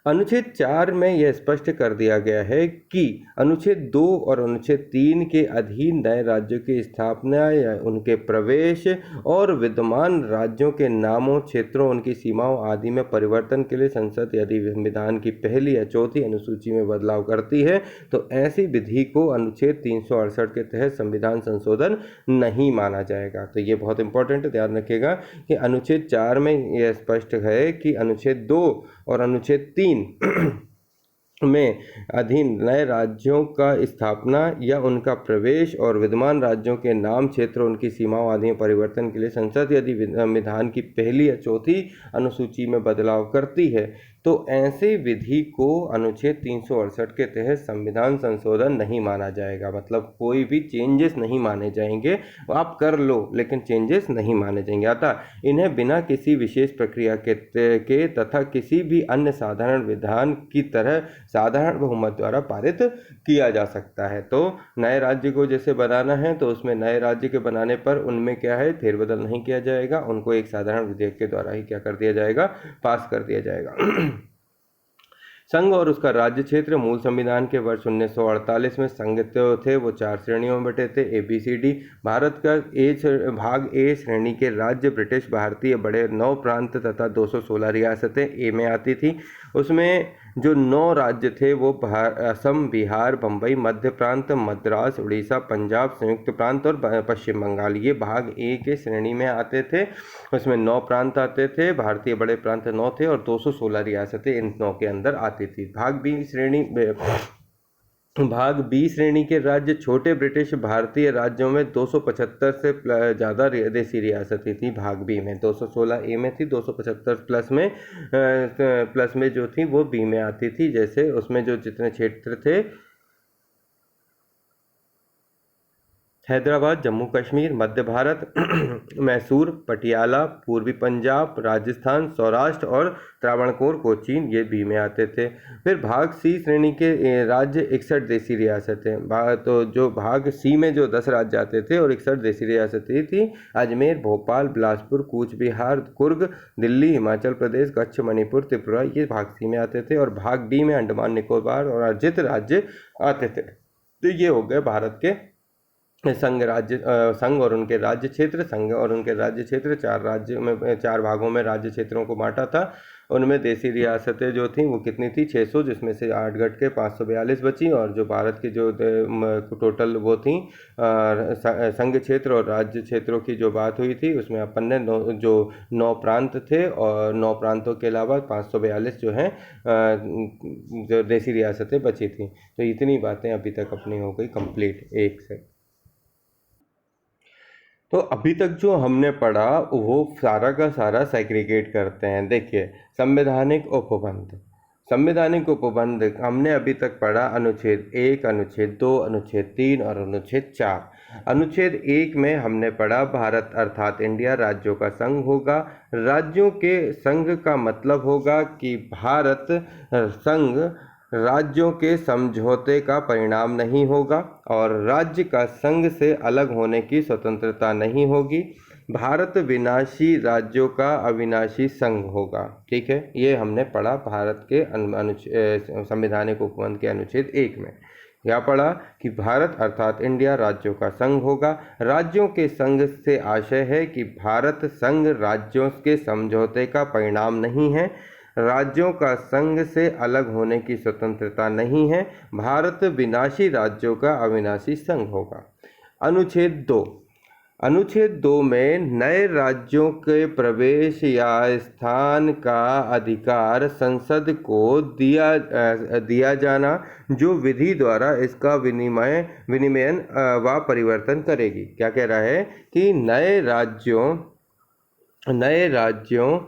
अनुच्छेद 4 में यह स्पष्ट कर दिया गया है कि अनुच्छेद 2 और अनुच्छेद 3 के अधीन नए राज्यों की स्थापना या उनके प्रवेश और विद्यमान राज्यों के नामों, क्षेत्रों, उनकी सीमाओं आदि में परिवर्तन के लिए संसद यदि संविधान की पहली या चौथी अनुसूची में बदलाव करती है तो ऐसी विधि को अनुच्छेद 368 के तहत संविधान संशोधन नहीं माना जाएगा। तो ये बहुत इंपॉर्टेंट है, ध्यान रखिएगा कि अनुच्छेद 4 में यह स्पष्ट है कि अनुच्छेद 2 और अनुच्छेद 3 में अधीन नए राज्यों का स्थापना या उनका प्रवेश और विद्यमान राज्यों के नाम, क्षेत्र, उनकी सीमाओं आदि में परिवर्तन के लिए संसद यदि संविधान की पहली या चौथी अनुसूची में बदलाव करती है तो ऐसे विधि को अनुच्छेद 368 के तहत संविधान संशोधन नहीं माना जाएगा। मतलब कोई भी चेंजेस नहीं माने जाएंगे, आप कर लो लेकिन चेंजेस नहीं माने जाएंगे। अतः इन्हें बिना किसी विशेष प्रक्रिया के तथा किसी भी अन्य साधारण विधान की तरह साधारण बहुमत द्वारा पारित किया जा सकता है। तो नए राज्य को जैसे बनाना है तो उसमें नए राज्य के बनाने पर उनमें क्या है, फेरबदल नहीं किया जाएगा, उनको एक साधारण विधेयक के द्वारा ही क्या कर दिया जाएगा, पास कर दिया जाएगा। संघ और उसका राज्य क्षेत्र मूल संविधान के वर्ष 1948 में संघ थे वो 4 श्रेणियों में बटे थे, ABCD। भारत का भाग ए श्रेणी के राज्य ब्रिटिश भारतीय बड़े 9 प्रांत तथा 216 रियासतें ए में आती थी। उसमें जो 9 राज्य थे वो असम, बिहार, बम्बई, मध्य प्रांत, मद्रास, उड़ीसा, पंजाब, संयुक्त प्रांत और पश्चिम बंगाल, ये भाग ए के श्रेणी में आते थे। उसमें 9 प्रांत आते थे, भारतीय बड़े प्रांत 9 थे और 216 रियासतें इन 9 के अंदर आती थी। भाग बी श्रेणी के राज्य छोटे ब्रिटिश भारतीय राज्यों में 275 से ज़्यादा देसी रियासतें थी। भाग बी में 216 ए में थी, 275 प्लस में जो थी वो बी में आती थी। जैसे उसमें जो जितने क्षेत्र थे, हैदराबाद, जम्मू कश्मीर, मध्य भारत, मैसूर, पटियाला, पूर्वी पंजाब, राजस्थान, सौराष्ट्र और त्रावणकोर, कोचीन, ये बी में आते थे। फिर भाग सी श्रेणी के राज्य 61 देसी रियासतें, तो जो भाग सी में जो 10 राज्य आते थे और 61 देसी रियासतें थी, अजमेर, भोपाल, बिलासपुर, कूच बिहार, कुर्ग, दिल्ली, हिमाचल प्रदेश, कच्छ, मणिपुर, त्रिपुरा, ये भाग सी में आते थे। और भाग डी में अंडमान निकोबार और अर्जित राज्य आते थे। तो ये हो गए भारत के संघ और उनके राज्य क्षेत्र। संघ और उनके राज्य क्षेत्र 4 भागों में राज्य क्षेत्रों को बांटा था। उनमें देसी रियासतें जो थीं वो कितनी थी, 600, जिसमें से 8 घट के 542 बची। और जो भारत की जो टोटल वो थी संघ क्षेत्र और राज्य क्षेत्रों की जो बात हुई थी उसमें अपन ने 9 प्रांत थे और 9 प्रांतों के अलावा 542 जो हैं जो देसी रियासतें बची थी। तो इतनी बातें अभी तक अपनी हो गई कंप्लीट एक से। तो अभी तक जो हमने पढ़ा वो सारा का सारा सेग्रीगेट करते हैं। देखिए, संवैधानिक उपबंध हमने अभी तक पढ़ा अनुच्छेद 1, अनुच्छेद 2, अनुच्छेद 3 और अनुच्छेद 4। अनुच्छेद 1 में हमने पढ़ा भारत अर्थात इंडिया राज्यों का संघ होगा। राज्यों के संघ का मतलब होगा कि भारत संघ राज्यों के समझौते का परिणाम नहीं होगा और राज्य का संघ से अलग होने की स्वतंत्रता नहीं होगी। भारत विनाशी राज्यों का अविनाशी संघ होगा। ठीक है, ये हमने पढ़ा भारत के संवैधानिक उपबंध के अनुच्छेद 1 में। क्या पढ़ा कि भारत अर्थात इंडिया राज्यों का संघ होगा। राज्यों के संघ से आशय है कि भारत संघ राज्यों के समझौते का परिणाम नहीं है। राज्यों का संघ से अलग होने की स्वतंत्रता नहीं है। भारत विनाशी राज्यों का अविनाशी संघ होगा। अनुच्छेद 2। अनुच्छेद 2 में नए राज्यों के प्रवेश या स्थान का अधिकार संसद को दिया जाना, जो विधि द्वारा इसका विनिमयन व परिवर्तन करेगी। क्या कह रहा है कि नए राज्यों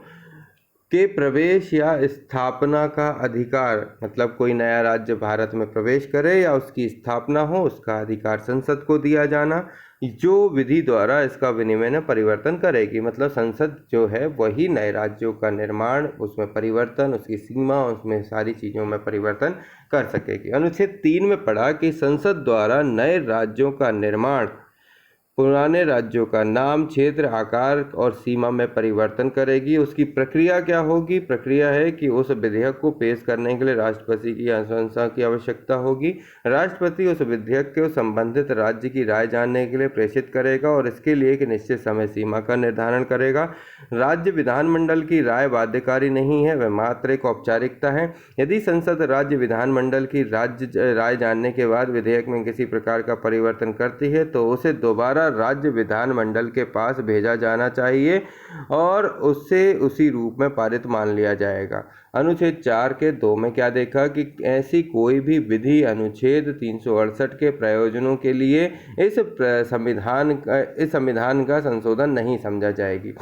के प्रवेश या स्थापना का अधिकार, मतलब कोई नया राज्य भारत में प्रवेश करे या उसकी स्थापना हो, उसका अधिकार संसद को दिया जाना, जो विधि द्वारा इसका विनिमय परिवर्तन करेगी। मतलब संसद जो है वही नए राज्यों का निर्माण, उसमें परिवर्तन, उसकी सीमा, उसमें सारी चीज़ों में परिवर्तन कर सकेगी। अनुच्छेद 3 में पढ़ा कि संसद द्वारा नए राज्यों का निर्माण पुराने राज्यों का नाम, क्षेत्र, आकार और सीमा में परिवर्तन करेगी। उसकी प्रक्रिया क्या होगी? प्रक्रिया है कि उस विधेयक को पेश करने के लिए राष्ट्रपति की अनुशंसा की आवश्यकता होगी। राष्ट्रपति उस विधेयक को संबंधित राज्य की राय जानने के लिए प्रेषित करेगा और इसके लिए एक निश्चित समय सीमा का निर्धारण करेगा। राज्य विधानमंडल की राय बाध्यकारी नहीं है, वह मात्र एक औपचारिकता है। यदि संसद राज्य विधानमंडल की राय जानने के बाद विधेयक में किसी प्रकार का परिवर्तन करती है तो उसे दोबारा राज्य विधानमंडल के पास भेजा जाना चाहिए और उससे उसी रूप में पारित मान लिया जाएगा। अनुच्छेद 4 के 2 में क्या देखा कि ऐसी कोई भी विधि अनुच्छेद 368 के प्रयोजनों के लिए इस संविधान का संशोधन नहीं समझा जाएगी।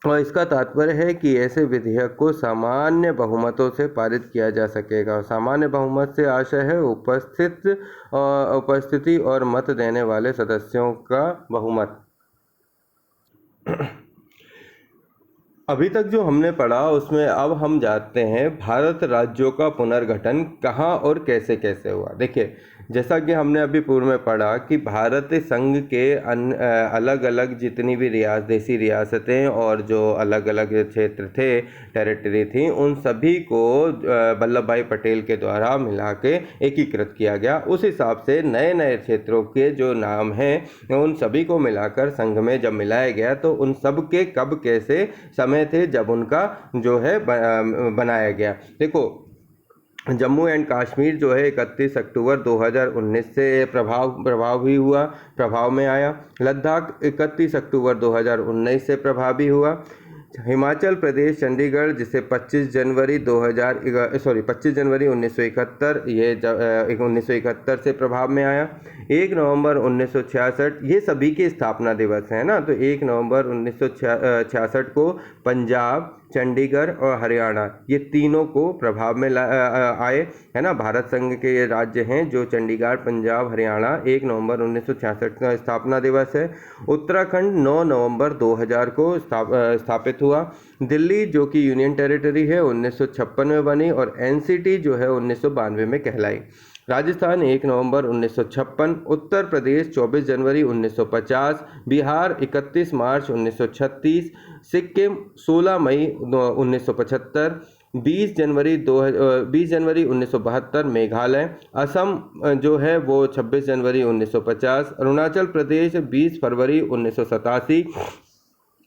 और इसका तात्पर्य है कि ऐसे विधेयक को सामान्य बहुमतों से पारित किया जा सकेगा। सामान्य बहुमत से आशय है उपस्थिति और मत देने वाले सदस्यों का बहुमत। अभी तक जो हमने पढ़ा उसमें अब हम जानते हैं भारत राज्यों का पुनर्गठन कहाँ और कैसे कैसे हुआ। देखिए, जैसा कि हमने अभी पूर्व में पढ़ा कि भारत संघ के अलग अलग जितनी भी देसी रियासतें और जो अलग अलग क्षेत्र थे, टेरिटरी थी, उन सभी को वल्लभ भाई पटेल के द्वारा मिला के एकीकृत किया गया। उस हिसाब से नए नए क्षेत्रों के जो नाम हैं उन सभी को मिलाकर संघ में जब मिलाया गया तो उन सब के कब कैसे समय थे जब उनका जो है बनाया गया। देखो, जम्मू एंड कश्मीर जो है 31 अक्टूबर 2019 से प्रभाव में आया। लद्दाख 31 अक्टूबर 2019 से प्रभावी हुआ। हिमाचल प्रदेश चंडीगढ़ जिसे 25 जनवरी 1971 ये 1971 से प्रभाव में आया। 1 नवंबर 1966 ये सभी के स्थापना दिवस हैं ना, तो 1 नवंबर 1966 को पंजाब, चंडीगढ़ और हरियाणा ये तीनों को प्रभाव में आए, है ना। भारत संघ के ये राज्य हैं जो चंडीगढ़, पंजाब, हरियाणा 1 नवंबर 1966 का स्थापना दिवस है। उत्तराखंड 9 नवंबर 2000 को स्थापित हुआ। दिल्ली जो कि यूनियन टेरिटरी है 1956 में बनी और एनसीटी जो है 1992 में कहलाई। राजस्थान 1 नवंबर 1956, उत्तर प्रदेश 24 जनवरी 1950, बिहार 31 मार्च 1936, सिक्किम 16 मई 1975, 20 जनवरी 1972 मेघालय, असम जो है वो 26 जनवरी 1950, अरुणाचल प्रदेश 20 फरवरी 1987,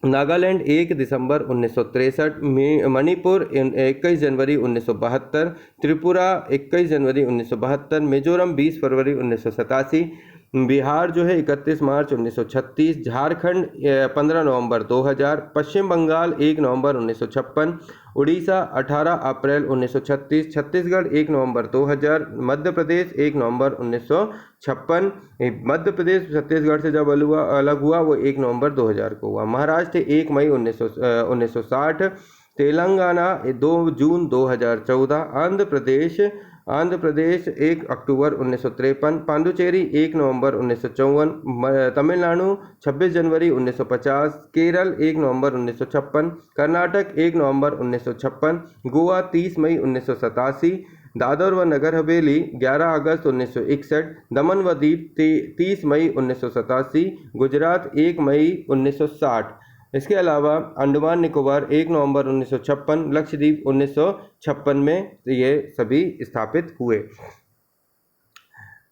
नागालैंड 1 दिसंबर 1963, मणिपुर 21 जनवरी 1972, त्रिपुरा 21 जनवरी 1972, मिजोरम 20 फरवरी 1987, बिहार जो है 31 मार्च 1936, झारखंड 15 नवंबर 2000, पश्चिम बंगाल 1 नवंबर 1956, उड़ीसा 18 अप्रैल 1936, छत्तीसगढ़ 1 नवंबर 2000, मध्य प्रदेश 1 नवंबर 1956। मध्य प्रदेश छत्तीसगढ़ से जब अलग हुआ वो 1 नवंबर 2000 को हुआ। महाराष्ट्र 1 मई 1960, तेलंगाना 2 जून 2014, आंध्र प्रदेश 1 अक्टूबर 1953, पांडुचेरी 1 नवंबर 1954, तमिलनाडु 26 जनवरी 1950, केरल 1 नवंबर 1956, कर्नाटक 1 नवंबर 1956, गोवा 30 मई 1987, दादर व नगर हवेली 11 अगस्त 1961, दमन व दीव 30 मई 1987, गुजरात 1 मई 1960। इसके अलावा अंडमान निकोबार 1 नवंबर 1956, लक्षद्वीप 1956 में ये सभी स्थापित हुए।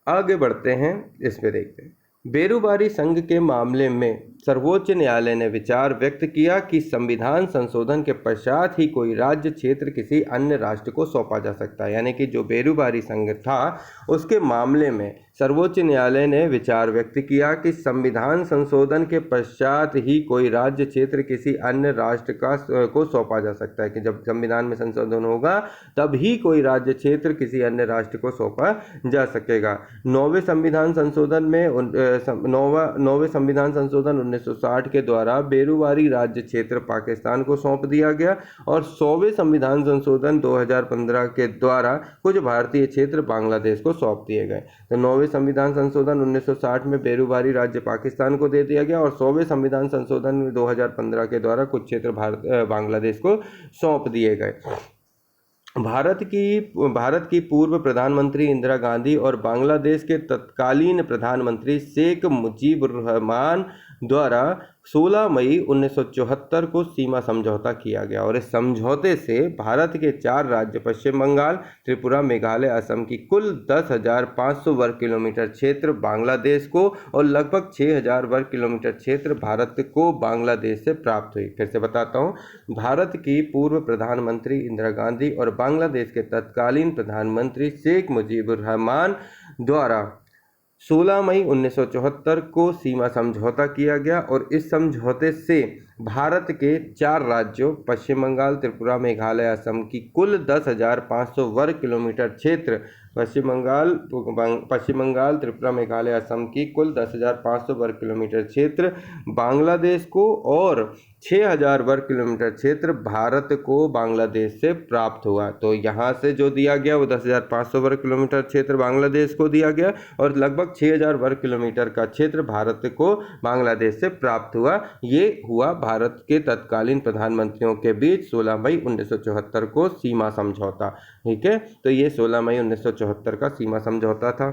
आगे बढ़ते हैं, इस पे देखते हैं। बेरुबारी संघ के मामले में सर्वोच्च न्यायालय ने विचार व्यक्त किया कि संविधान संशोधन के पश्चात ही कोई राज्य क्षेत्र किसी अन्य राष्ट्र को सौंपा जा सकता है। यानी कि जो बेरुबारी संघ था उसके मामले में सर्वोच्च न्यायालय ने विचार व्यक्त किया कि संविधान संशोधन के पश्चात ही कोई राज्य क्षेत्र किसी अन्य राष्ट्र को सौंपा जा सकता है, कि जब संविधान में संशोधन होगा तब ही कोई राज्य क्षेत्र किसी अन्य राष्ट्र को सौंपा जा सकेगा। नौवें संविधान संशोधन में नौवें संविधान संशोधन 1960 के द्वारा बेरुबारी राज्य क्षेत्र पाकिस्तान को सौंप दिया गया और 100वें संविधान संशोधन 2015 के द्वारा कुछ भारतीय क्षेत्र बांग्लादेश को सौंप दिए गए। तो नौवें संविधान संशोधन 1960 में बेरुबारी राज्य पाकिस्तान को दे दिया गया और 100वें संविधान संशोधन 2015 के द्वारा कुछ क्षेत्र बांग्लादेश को सौंप दिए गए। भारत की पूर्व प्रधानमंत्री इंदिरा गांधी और बांग्लादेश के तत्कालीन प्रधानमंत्री शेख मुजीबुर रहमान द्वारा 16 मई 1974 को सीमा समझौता किया गया और इस समझौते से भारत के 4 राज्य पश्चिम बंगाल, त्रिपुरा, मेघालय, असम की कुल 10,500 वर्ग किलोमीटर क्षेत्र बांग्लादेश को और लगभग 6,000 वर्ग किलोमीटर क्षेत्र भारत को बांग्लादेश से प्राप्त हुई। फिर से बताता हूँ, भारत की पूर्व प्रधानमंत्री इंदिरा गांधी और बांग्लादेश के तत्कालीन प्रधानमंत्री शेख मुजीबुर रहमान द्वारा 16 मई 1974 को सीमा समझौता किया गया और इस समझौते से भारत के 4 राज्यों पश्चिम बंगाल, त्रिपुरा, मेघालय, असम की कुल 10,500 वर्ग किलोमीटर क्षेत्र पश्चिम बंगाल, त्रिपुरा, मेघालय, असम की कुल 10,500 वर्ग किलोमीटर क्षेत्र बांग्लादेश को और 6,000 वर्ग किलोमीटर क्षेत्र भारत को बांग्लादेश से प्राप्त हुआ। तो यहाँ से जो दिया गया वो 10,500 वर्ग किलोमीटर क्षेत्र बांग्लादेश को दिया गया और लगभग 6,000 वर्ग किलोमीटर का क्षेत्र भारत को बांग्लादेश से प्राप्त हुआ। ये हुआ भारत के तत्कालीन प्रधानमंत्रियों के बीच 16 मई 1974 को सीमा समझौता। ठीक है, तो ये 16 मई 1974 का सीमा समझौता था।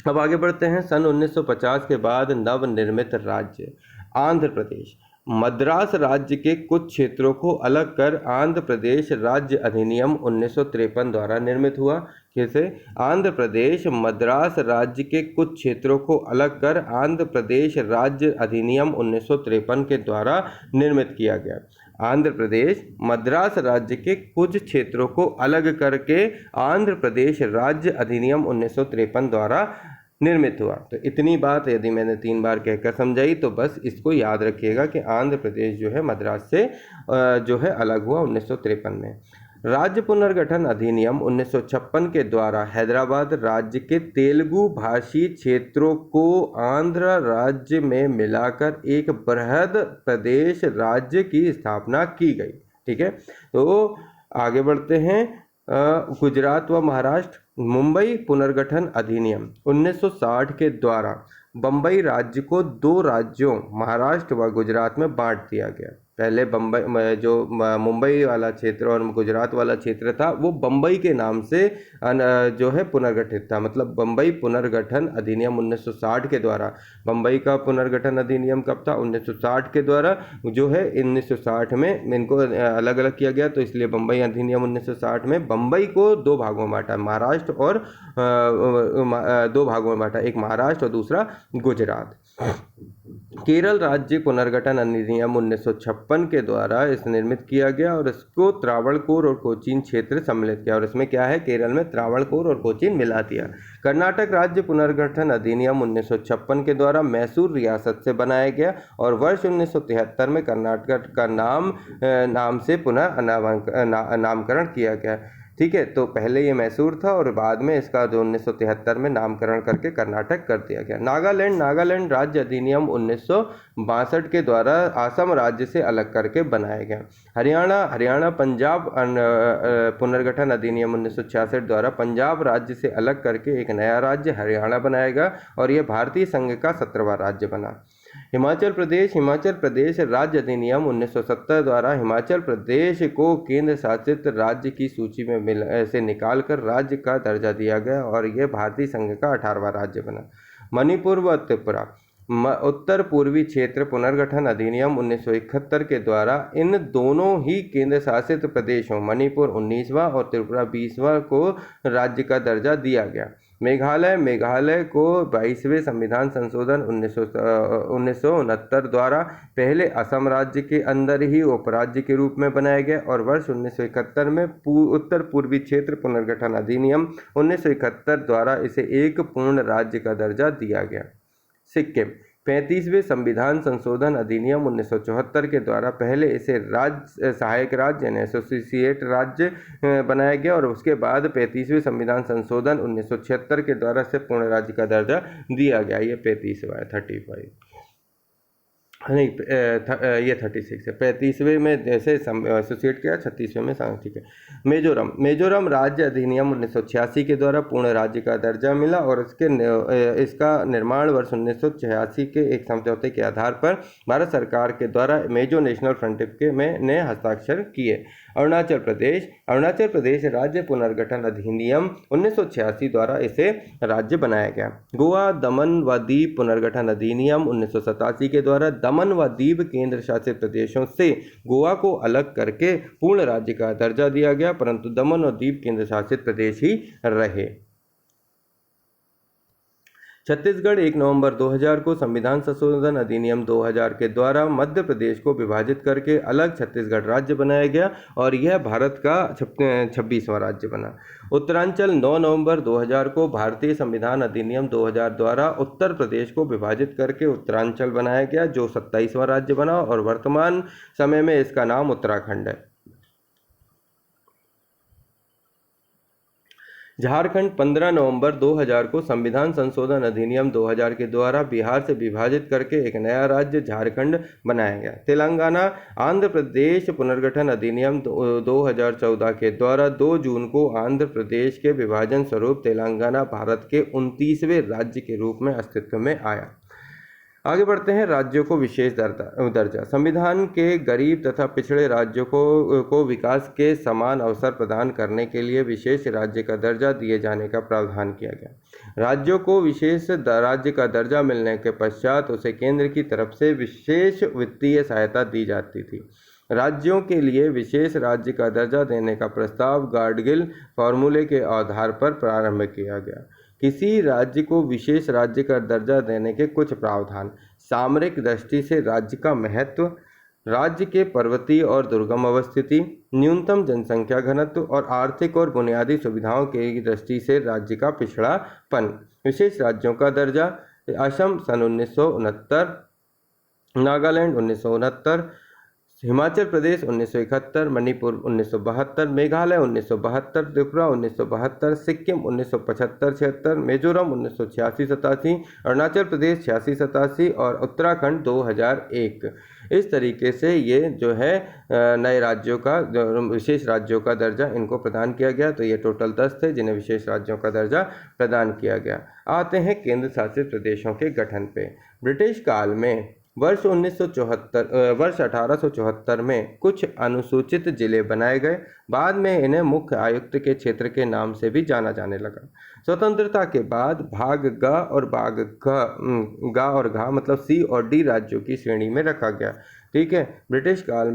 अब आगे बढ़ते हैं। सन 1950 के बाद नवनिर्मित राज्य आंध्र प्रदेश मद्रास राज्य के कुछ क्षेत्रों को अलग कर आंध्र प्रदेश राज्य अधिनियम 1953 द्वारा निर्मित हुआ। कैसे? आंध्र प्रदेश मद्रास राज्य के कुछ क्षेत्रों को अलग कर आंध्र प्रदेश राज्य अधिनियम 1953 के द्वारा निर्मित किया गया। आंध्र प्रदेश मद्रास राज्य के कुछ क्षेत्रों को अलग करके आंध्र प्रदेश राज्य अधिनियम 1953 द्वारा निर्मित हुआ। तो इतनी बात यदि मैंने 3 बार कहकर समझाई तो बस इसको याद रखिएगा कि आंध्र प्रदेश जो है मद्रास से जो है अलग हुआ 1953 में। राज्य पुनर्गठन अधिनियम 1956 के द्वारा हैदराबाद राज्य के तेलुगु भाषी क्षेत्रों को आंध्र राज्य में मिलाकर एक बृहद प्रदेश राज्य की स्थापना की गई। ठीक है, तो आगे बढ़ते हैं। गुजरात व महाराष्ट्र मुंबई पुनर्गठन अधिनियम 1960 के द्वारा बम्बई राज्य को 2 राज्यों महाराष्ट्र व गुजरात में बांट दिया गया। पहले जो मुंबई वाला क्षेत्र और गुजरात वाला क्षेत्र था वो बम्बई के नाम से जो है पुनर्गठित था। मतलब बम्बई पुनर्गठन अधिनियम 1960 के द्वारा, बम्बई का पुनर्गठन अधिनियम कब था? 1960 के द्वारा जो है 1960 में इनको अलग अलग किया गया। तो इसलिए बम्बई अधिनियम 1960 में बम्बई को 2 भागों में बांटा, महाराष्ट्र और 2 भागों में बांटा, एक महाराष्ट्र और दूसरा गुजरात। केरल राज्य पुनर्गठन अधिनियम 1956 के द्वारा इसे निर्मित किया गया और इसको त्रावणकोर और कोचीन क्षेत्र सम्मिलित किया और इसमें क्या है, केरल में त्रावणकोर और कोचीन मिला दिया। कर्नाटक राज्य पुनर्गठन अधिनियम 1956 के द्वारा मैसूर रियासत से बनाया गया और वर्ष 1973 में कर्नाटक का नाम से पुनः नामकरण किया गया। ठीक है, तो पहले ये मैसूर था और बाद में इसका जो 1973 में नामकरण करके कर्नाटक कर दिया गया। नागालैंड राज्य अधिनियम 1962 के द्वारा असम राज्य से अलग करके बनाया गया। हरियाणा पंजाब पुनर्गठन अधिनियम 1966 द्वारा पंजाब राज्य से अलग करके एक नया राज्य हरियाणा बनाया गया और यह भारतीय संघ का 17वां राज्य बना। हिमाचल प्रदेश राज्य अधिनियम 1970 द्वारा हिमाचल प्रदेश को केंद्र शासित राज्य की सूची में से निकालकर राज्य का दर्जा दिया गया और यह भारतीय संघ का 18वां राज्य बना। मणिपुर व त्रिपुरा उत्तर पूर्वी क्षेत्र पुनर्गठन अधिनियम 1971 के द्वारा इन दोनों ही केंद्र शासित प्रदेशों मणिपुर 19वां और त्रिपुरा 20वां को राज्य का दर्जा दिया गया। मेघालय को 22वें संविधान संशोधन 1969 द्वारा पहले असम राज्य के अंदर ही उपराज्य के रूप में बनाया गया और वर्ष 1971 में उत्तर पूर्वी क्षेत्र पुनर्गठन अधिनियम 1971 द्वारा इसे एक पूर्ण राज्य का दर्जा दिया गया। सिक्किम 35वें संविधान संशोधन अधिनियम 1974 के द्वारा पहले इसे सहायक राज्य यानी एसोसिएट राज्य बनाया गया और उसके बाद 35वें संविधान संशोधन 1976 के द्वारा इसे पूर्ण राज्य का दर्जा दिया गया। ये 35वां है, 35 नहीं ये 36 है। 35वें में जैसे एसोसिएट किया, 36वें में ठीक है। मिजोरम राज्य अधिनियम 1986 के द्वारा पूर्ण राज्य का दर्जा मिला और इसका निर्माण वर्ष 1986 के एक समझौते के आधार पर भारत सरकार के द्वारा मिजो नेशनल फ्रंटियर ने हस्ताक्षर किए। अरुणाचल प्रदेश राज्य पुनर्गठन अधिनियम 1986 द्वारा इसे राज्य बनाया गया। गोवा दमन व दीव पुनर्गठन अधिनियम 1987 के द्वारा दमन व दीव केंद्र शासित प्रदेशों से गोवा को अलग करके पूर्ण राज्य का दर्जा दिया गया, परंतु दमन और दीव केंद्र शासित प्रदेश ही रहे। छत्तीसगढ़ 1 नवंबर 2000 को संविधान संशोधन अधिनियम 2000 के द्वारा मध्य प्रदेश को विभाजित करके अलग छत्तीसगढ़ राज्य बनाया गया और यह भारत का 26वां राज्य बना। उत्तरांचल 9 नवंबर 2000 को भारतीय संविधान अधिनियम 2000 द्वारा उत्तर प्रदेश को विभाजित करके उत्तरांचल बनाया गया, जो 27वां राज्य बना और वर्तमान समय में इसका नाम उत्तराखंड है। झारखंड 15 नवंबर 2000 को संविधान संशोधन अधिनियम 2000 के द्वारा बिहार से विभाजित करके एक नया राज्य झारखंड बनाया गया। तेलंगाना आंध्र प्रदेश पुनर्गठन अधिनियम 2014 के द्वारा 2 जून को आंध्र प्रदेश के विभाजन स्वरूप तेलंगाना भारत के 29वें राज्य के रूप में अस्तित्व में आया। आगे बढ़ते हैं। राज्यों को विशेष दर्जा। संविधान के गरीब तथा पिछड़े राज्यों को विकास के समान अवसर प्रदान करने के लिए विशेष राज्य का दर्जा दिए जाने का प्रावधान किया गया। राज्यों को विशेष राज्य का दर्जा मिलने के पश्चात उसे केंद्र की तरफ से विशेष वित्तीय सहायता दी जाती थी। राज्यों के लिए विशेष राज्य का दर्जा देने का प्रस्ताव गाडगिल फॉर्मूले के आधार पर प्रारंभ किया गया। किसी राज्य को विशेष राज्य का दर्जा देने के कुछ प्रावधान। सामरिक दृष्टि से राज्य का महत्व, राज्य के पर्वतीय और दुर्गम अवस्थिति, न्यूनतम जनसंख्या घनत्व और आर्थिक और बुनियादी सुविधाओं की दृष्टि से राज्य का पिछड़ापन। विशेष राज्यों का दर्जा। असम सन 1969, नागालैंड 1969, हिमाचल प्रदेश 1971, मणिपुर 1972, मेघालय 1972, त्रिपुरा 1972, सिक्किम 1975-76, मिजोरम 1986-87, अरुणाचल प्रदेश 86-87 और उत्तराखंड 2001। इस तरीके से ये जो है नए राज्यों का विशेष राज्यों का दर्जा इनको प्रदान किया गया। तो ये टोटल 10 थे जिन्हें विशेष राज्यों का दर्जा प्रदान किया गया। आते हैं केंद्र शासित प्रदेशों के गठन पे। ब्रिटिश काल में वर्ष 1874 में कुछ अनुसूचित जिले बनाए गए। बाद में इन्हें मुख्य आयुक्त के क्षेत्र के नाम से भी जाना जाने लगा। स्वतंत्रता के बाद भाग ग और घ मतलब सी और डी राज्यों की श्रेणी में रखा गया। ठीक है। ब्रिटिश काल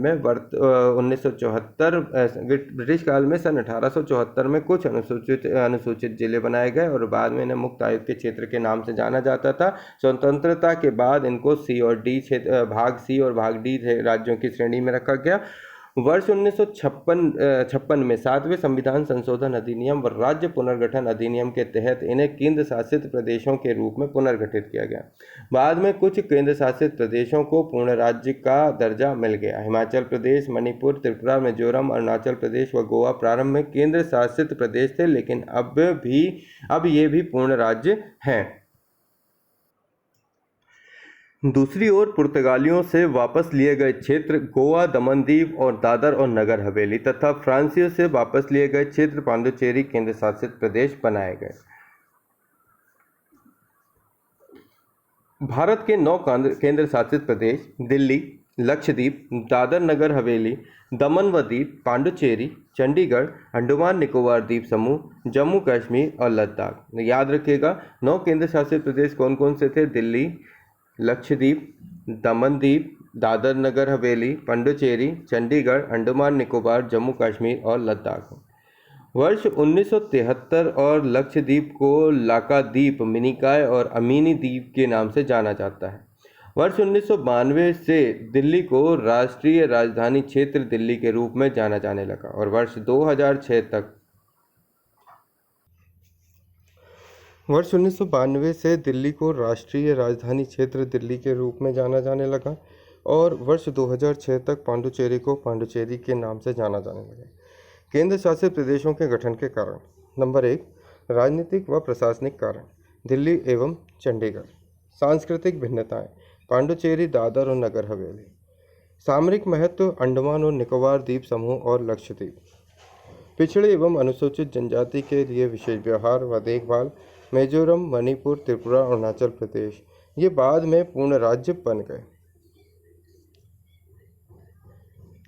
में सन 1874 में कुछ अनुसूचित जिले बनाए गए और बाद में इन्हें मुक्त आयुक्त के क्षेत्र के नाम से जाना जाता था। स्वतंत्रता के बाद इनको सी और डी भाग सी और भाग डी राज्यों की श्रेणी में रखा गया। वर्ष 1956 में 7वें संविधान संशोधन अधिनियम व राज्य पुनर्गठन अधिनियम के तहत इन्हें केंद्र शासित प्रदेशों के रूप में पुनर्गठित किया गया। बाद में कुछ केंद्र शासित प्रदेशों को पूर्ण राज्य का दर्जा मिल गया। हिमाचल प्रदेश, मणिपुर, त्रिपुरा, मिजोरम, अरुणाचल प्रदेश व गोवा प्रारंभ में केंद्र शासित प्रदेश थे, लेकिन अब ये भी पूर्ण राज्य हैं। दूसरी ओर पुर्तगालियों से वापस लिए गए क्षेत्र गोवा, दमन दीव और दादर और नगर हवेली तथा फ्रांसीसियों से वापस लिए गए क्षेत्र पांडिचेरी केंद्र शासित प्रदेश बनाए गए। भारत के 9 केंद्र शासित प्रदेश दिल्ली, लक्षद्वीप, दादर नगर हवेली, दमन व दीव, पांडिचेरी, चंडीगढ़, अंडमान निकोबार द्वीप समूह, जम्मू कश्मीर और लद्दाख। याद रखिएगा 9 केंद्र शासित प्रदेश कौन कौन से थे? दिल्ली, लक्षद्वीप, दमन द्वीप, दादर नगर हवेली, पुडुचेरी, चंडीगढ़, अंडमान निकोबार, जम्मू कश्मीर और लद्दाख। वर्ष 1973 और लक्षद्वीप को लाकाद्वीप, मिनिकॉय और अमीनी द्वीप के नाम से जाना जाता है। वर्ष 1992 से दिल्ली को राष्ट्रीय राजधानी क्षेत्र दिल्ली के रूप में जाना जाने लगा और वर्ष 2006 तक वर्ष 1992 से दिल्ली को राष्ट्रीय राजधानी क्षेत्र दिल्ली के रूप में जाना जाने लगा और वर्ष 2006 तक पांडुचेरी को पांडुचेरी के नाम से जाना जाने लगा। केंद्र शासित प्रदेशों के गठन के कारण। नंबर 1, राजनीतिक व प्रशासनिक कारण, दिल्ली एवं चंडीगढ़। सांस्कृतिक भिन्नताएं, पांडुचेरी, दादर और नगर हवेली। सामरिक महत्व, अंडमान और निकोबार द्वीप समूह और लक्षद्वीप। पिछड़े एवं अनुसूचित जनजाति के लिए विशेष व्यवहार व देखभाल, मिजोरम, मणिपुर, त्रिपुरा, अरुणाचल प्रदेश। ये बाद में पूर्ण राज्य बन गए।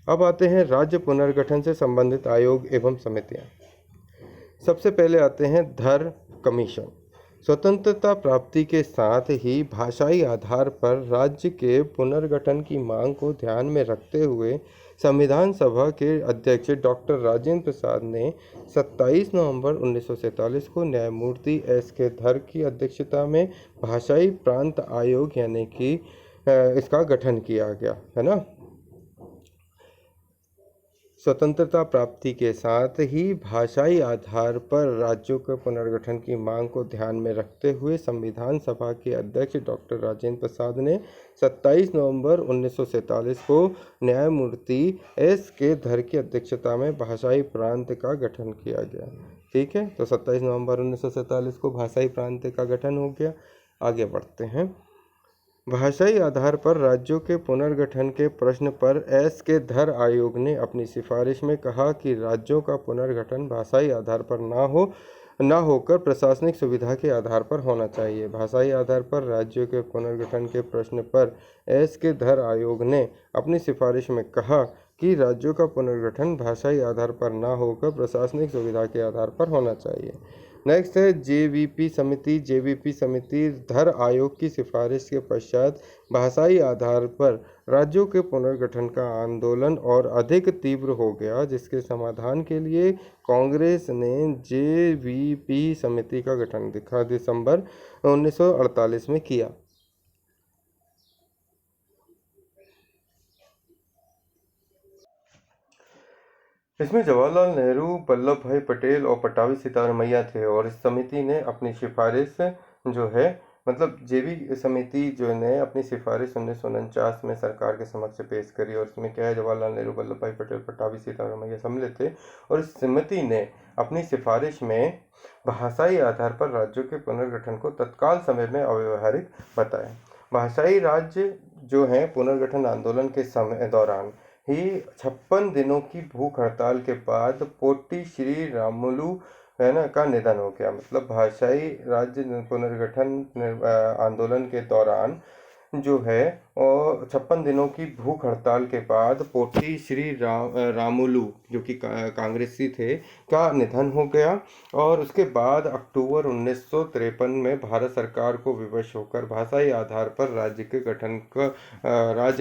अब आते हैं राज्य पुनर्गठन से संबंधित आयोग एवं समितियां। सबसे पहले आते हैं धर कमीशन। स्वतंत्रता प्राप्ति के साथ ही भाषाई आधार पर राज्य के पुनर्गठन की मांग को ध्यान में रखते हुए संविधान सभा के अध्यक्ष डॉक्टर राजेंद्र प्रसाद ने 27 नवंबर 1947 को न्यायमूर्ति एस के धर की अध्यक्षता में भाषाई प्रांत आयोग यानी कि इसका गठन किया गया है ना। स्वतंत्रता प्राप्ति के साथ ही भाषाई आधार पर राज्यों के पुनर्गठन की मांग को ध्यान में रखते हुए संविधान सभा के अध्यक्ष डॉक्टर राजेंद्र प्रसाद ने 27 नवंबर 1947 को न्यायमूर्ति एस के धर की अध्यक्षता में भाषाई प्रांत का गठन किया गया। ठीक है, तो 27 नवंबर 1947 को भाषाई प्रांत का गठन हो गया। आगे बढ़ते हैं। भाषाई आधार पर राज्यों के पुनर्गठन के प्रश्न पर एस के धर आयोग ने अपनी सिफारिश में कहा कि राज्यों का पुनर्गठन भाषाई आधार पर न होकर प्रशासनिक सुविधा के आधार पर होना चाहिए। भाषाई आधार पर राज्यों के पुनर्गठन के प्रश्न पर एस के धर आयोग ने अपनी सिफारिश में कहा कि राज्यों का पुनर्गठन भाषाई आधार पर न होकर प्रशासनिक सुविधा के आधार पर होना चाहिए। नेक्स्ट है जेवीपी समिति। जेवीपी समिति धर आयोग की सिफारिश के पश्चात भाषाई आधार पर राज्यों के पुनर्गठन का आंदोलन और अधिक तीव्र हो गया, जिसके समाधान के लिए कांग्रेस ने जेवीपी समिति का गठन दिसंबर 1948 में किया। इसमें जवाहरलाल नेहरू, वल्लभ भाई पटेल और पट्टाभी सीतारमैया थे और इस समिति ने अपनी सिफारिश जो है जेवी समिति जो ने अपनी सिफारिश 1949 में सरकार के समक्ष पेश करी और इसमें क्या है, जवाहरलाल नेहरू, वल्लभ भाई पटेल, पट्टाभी सीतारमैया सम्मिलित थे और इस समिति ने अपनी सिफारिश में भाषाई आधार पर राज्यों के पुनर्गठन को तत्काल समय में अव्यवहारिक बताया। भाषाई राज्य जो है पुनर्गठन आंदोलन के समय दौरान ही 56 दिनों की भूख हड़ताल के बाद पोट्टी श्री रामुलु है ना का निधन हो गया। भाषाई राज्य पुनर्गठन आंदोलन के दौरान जो है और 56 दिनों की भूख हड़ताल के बाद पोट्टी श्री रामुलु जो कि कांग्रेसी थे का निधन हो गया और उसके बाद अक्टूबर 1953 में भारत सरकार को विवश होकर भाषाई आधार पर राज्य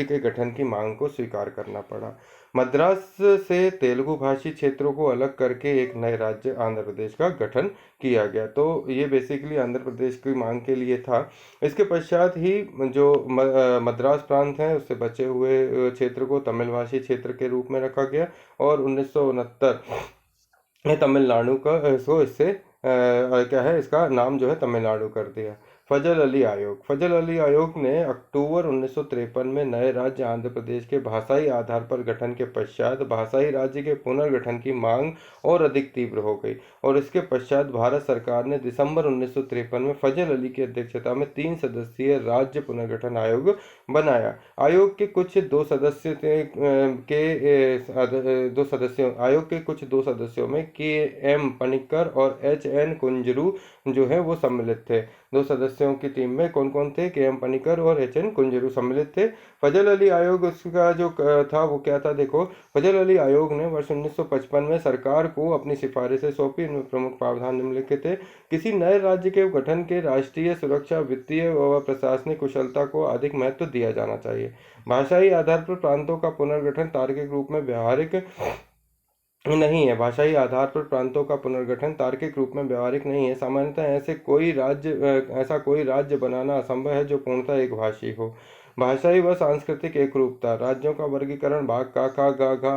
के गठन की मांग को स्वीकार करना पड़ा। मद्रास से तेलुगु भाषी क्षेत्रों को अलग करके एक नए राज्य आंध्र प्रदेश का गठन किया गया। तो ये बेसिकली आंध्र प्रदेश की मांग के लिए था। इसके पश्चात ही जो मद्रास प्रांत है उससे बचे हुए क्षेत्र को तमिल भाषी क्षेत्र के रूप में रखा गया और 1969 तमिलनाडु का इससे क्या है, इसका नाम जो है तमिलनाडु कर दिया। फजल अली आयोग। फजल अली आयोग ने अक्टूबर 1953 में नए राज्य आंध्र प्रदेश के भाषाई आधार पर गठन के पश्चात भाषाई राज्य के पुनर्गठन की मांग और अधिक तीव्र हो गई और इसके पश्चात भारत सरकार ने दिसंबर 1953 में फजल अली की अध्यक्षता में 3 सदस्यीय राज्य पुनर्गठन आयोग बनाया। आयोग के कुछ दो सदस्यों में के.एम. पनिक्कर और एच.एन. कुंजरू जो है वो सम्मिलित थे। 2 सदस्यों की टीम में कौन कौन थे? के.एम. पनिक्कर और एच.एन. कुंजरू सम्मिलित थे। फजल अली आयोग उसका जो था वो क्या था, देखो फजल अली आयोग ने वर्ष 1955 में सरकार को अपनी सिफारिशें सौंपी। इनमें प्रमुख प्रावधान निम्नलिखित थे। किसी नए राज्य के गठन के राष्ट्रीय सुरक्षा, वित्तीय व प्रशासनिक कुशलता को अधिक महत्व दिया जाना चाहिए। भाषाई आधार पर प्रांतों का पुनर्गठन तार्किक रूप में व्यावहारिक नहीं है। भाषाई आधार पर प्रांतों का पुनर्गठन तार्किक रूप में व्यावहारिक नहीं है। सामान्यतः ऐसा कोई राज्य बनाना असंभव है जो पूर्णतः एक भाषी हो। भाषाई व सांस्कृतिक एकरूपता। राज्यों का वर्गीकरण भाग का खा गा घा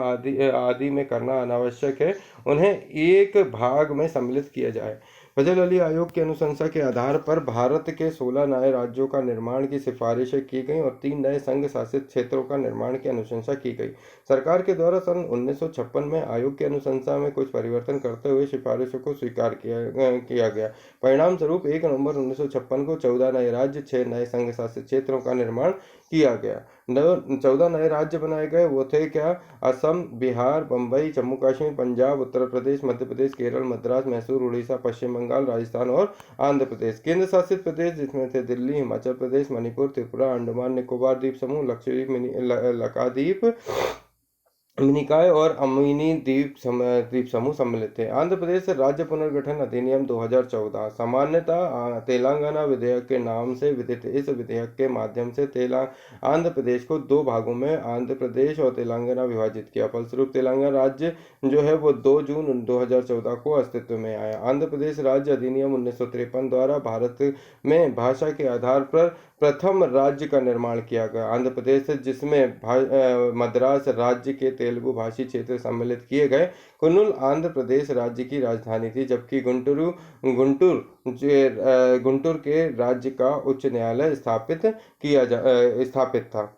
आदि में करना अनावश्यक है। उन्हें एक भाग में सम्मिलित किया जाए। फजल अली आयोग की अनुशंसा के आधार पर भारत के 16 नए राज्यों का निर्माण की सिफारिशें की गईं और 3 नए संघ शासित क्षेत्रों का निर्माण की अनुशंसा की गई। सरकार के द्वारा सन 1956 में आयोग की अनुशंसा में कुछ परिवर्तन करते हुए सिफारिशों को स्वीकार किया गया। परिणाम स्वरूप 1 नवंबर 1956 को 14 नए राज्य, 6 नए संघ शासित क्षेत्रों का निर्माण किया गया। 14 नए राज्य बनाए गए, वो थे क्या? असम, बिहार, बम्बई, जम्मू कश्मीर, पंजाब, उत्तर प्रदेश, मध्य प्रदेश, केरल, मद्रास, मैसूर, उड़ीसा, पश्चिम बंगाल, राजस्थान और आंध्र प्रदेश। केंद्र शासित प्रदेश जिसमें थे दिल्ली, हिमाचल प्रदेश, मणिपुर, त्रिपुरा, अंडमान निकोबार द्वीप समूह, लक्षद्वीप, लक्षद्वीप, निकाय और अमीनी द्वीप समूह सम्मिलित थे। आंध्र प्रदेश राज्य पुनर्गठन अधिनियम 2014 सामान्यतः तेलंगाना विधेयक के नाम से विदित। इस विधेयक के माध्यम से आंध्र प्रदेश को 2 भागों में आंध्र प्रदेश और तेलंगाना विभाजित किया। फलस्वरूप तेलंगाना राज्य जो है वो 2 जून 2014 को अस्तित्व में आया। आंध्र प्रदेश राज्य अधिनियम 1953 द्वारा भारत में भाषा के आधार पर प्रथम राज्य का निर्माण किया गया। आंध्र प्रदेश जिसमें मद्रास राज्य के तेलुगु भाषी क्षेत्र सम्मिलित किए गए। कुर्नूल आंध्र प्रदेश राज्य की राजधानी थी, जबकि गुंटूर के राज्य का उच्च न्यायालय स्थापित था।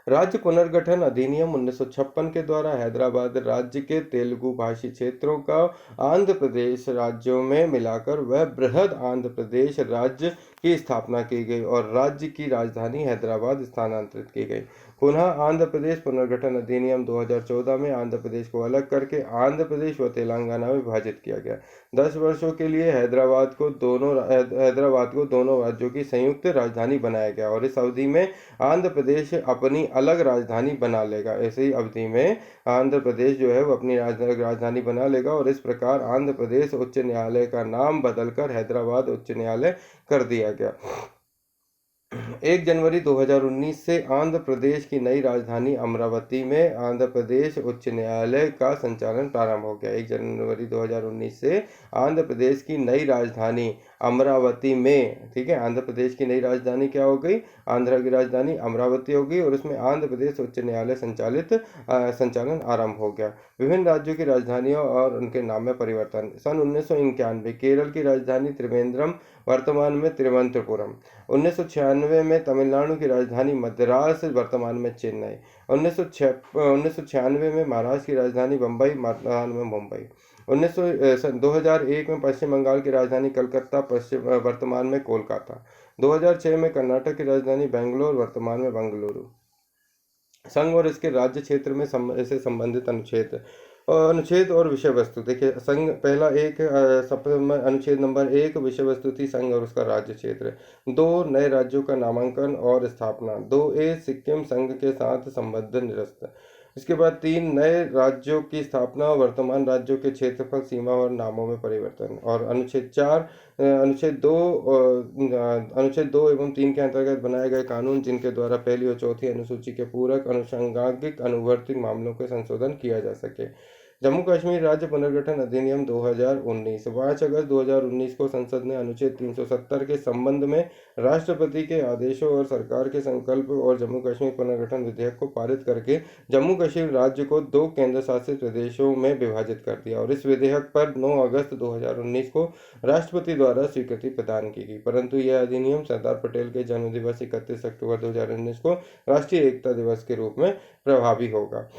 राज्य पुनर्गठन अधिनियम 1956 के द्वारा हैदराबाद राज्य के तेलुगु भाषी क्षेत्रों का आंध्र प्रदेश राज्यों में मिलाकर वह बृहद आंध्र प्रदेश राज्य की स्थापना की गई और राज्य की राजधानी हैदराबाद स्थानांतरित की गई। पुनः आंध्र प्रदेश पुनर्गठन अधिनियम 2014 में आंध्र प्रदेश को अलग करके आंध्र प्रदेश व तेलंगाना में विभाजित किया गया। 10 वर्षों के लिए हैदराबाद को दोनों राज्यों की संयुक्त राजधानी बनाया गया और इस अवधि में आंध्र प्रदेश अपनी अलग राजधानी बना लेगा। ऐसी अवधि में आंध्र प्रदेश जो है वो अपनी राजधानी बना लेगा और इस प्रकार आंध्र प्रदेश उच्च न्यायालय का नाम बदलकर हैदराबाद उच्च न्यायालय कर दिया गया। 1 जनवरी 2019 से आंध्र प्रदेश की नई राजधानी अमरावती में आंध्र प्रदेश उच्च न्यायालय का संचालन प्रारंभ हो गया। 1 जनवरी 2019 से आंध्र प्रदेश की नई राजधानी अमरावती में, ठीक है, आंध्र प्रदेश की नई राजधानी क्या हो गई? आंध्र की राजधानी अमरावती हो गई और उसमें आंध्र प्रदेश उच्च न्यायालय संचालन आरंभ हो गया। विभिन्न राज्यों की राजधानियों और उनके नाम में परिवर्तन। सन 1991 केरल की राजधानी त्रिवेंद्रम, वर्तमान में तिरुवनंतपुरम। 1996 में तमिलनाडु की राजधानी मद्रास, वर्तमान में चेन्नई। 1996 में महाराष्ट्र की राजधानी बम्बई, वर्तमान में मुंबई। 2001 में पश्चिम बंगाल की राजधानी कलकत्ता, वर्तमान में कोलकाता। 2006 में कर्नाटक की राजधानी बेंगलोर, वर्तमान में बेंगलुरु। संघ और इसके राज्य क्षेत्र में इससे संबंधित अनुच्छेद और विषय वस्तु। देखिए, संघ पहला अनुच्छेद नंबर 1 विषय वस्तु थी संघ और उसका राज्य क्षेत्र। 2 नए राज्यों का नामांकन और स्थापना। 2A सिक्किम संघ के साथ संबद्ध निरस्त। इसके बाद 3 नए राज्यों की स्थापना, वर्तमान राज्यों के क्षेत्रफल, सीमा और नामों में परिवर्तन। और अनुच्छेद 2 एवं 3 के अंतर्गत बनाए गए कानून जिनके द्वारा पहली और चौथी अनुसूची के पूरक अनुषंगागिक अनुवर्तित मामलों के संशोधन किया जा सके। जम्मू कश्मीर राज्य पुनर्गठन अधिनियम 2019। 5 अगस्त 2019 को संसद ने अनुच्छेद 370 के संबंध में राष्ट्रपति के आदेशों और सरकार के संकल्प और जम्मू कश्मीर पुनर्गठन विधेयक को पारित करके जम्मू कश्मीर राज्य को 2 केंद्र शासित प्रदेशों में विभाजित कर दिया और इस विधेयक पर 9 अगस्त 2019 को राष्ट्रपति द्वारा स्वीकृति प्रदान की गई। परंतु यह अधिनियम सरदार पटेल के जन्म दिवस 31 अक्टूबर 2019 को राष्ट्रीय एकता दिवस के रूप में प्रभावी होगा।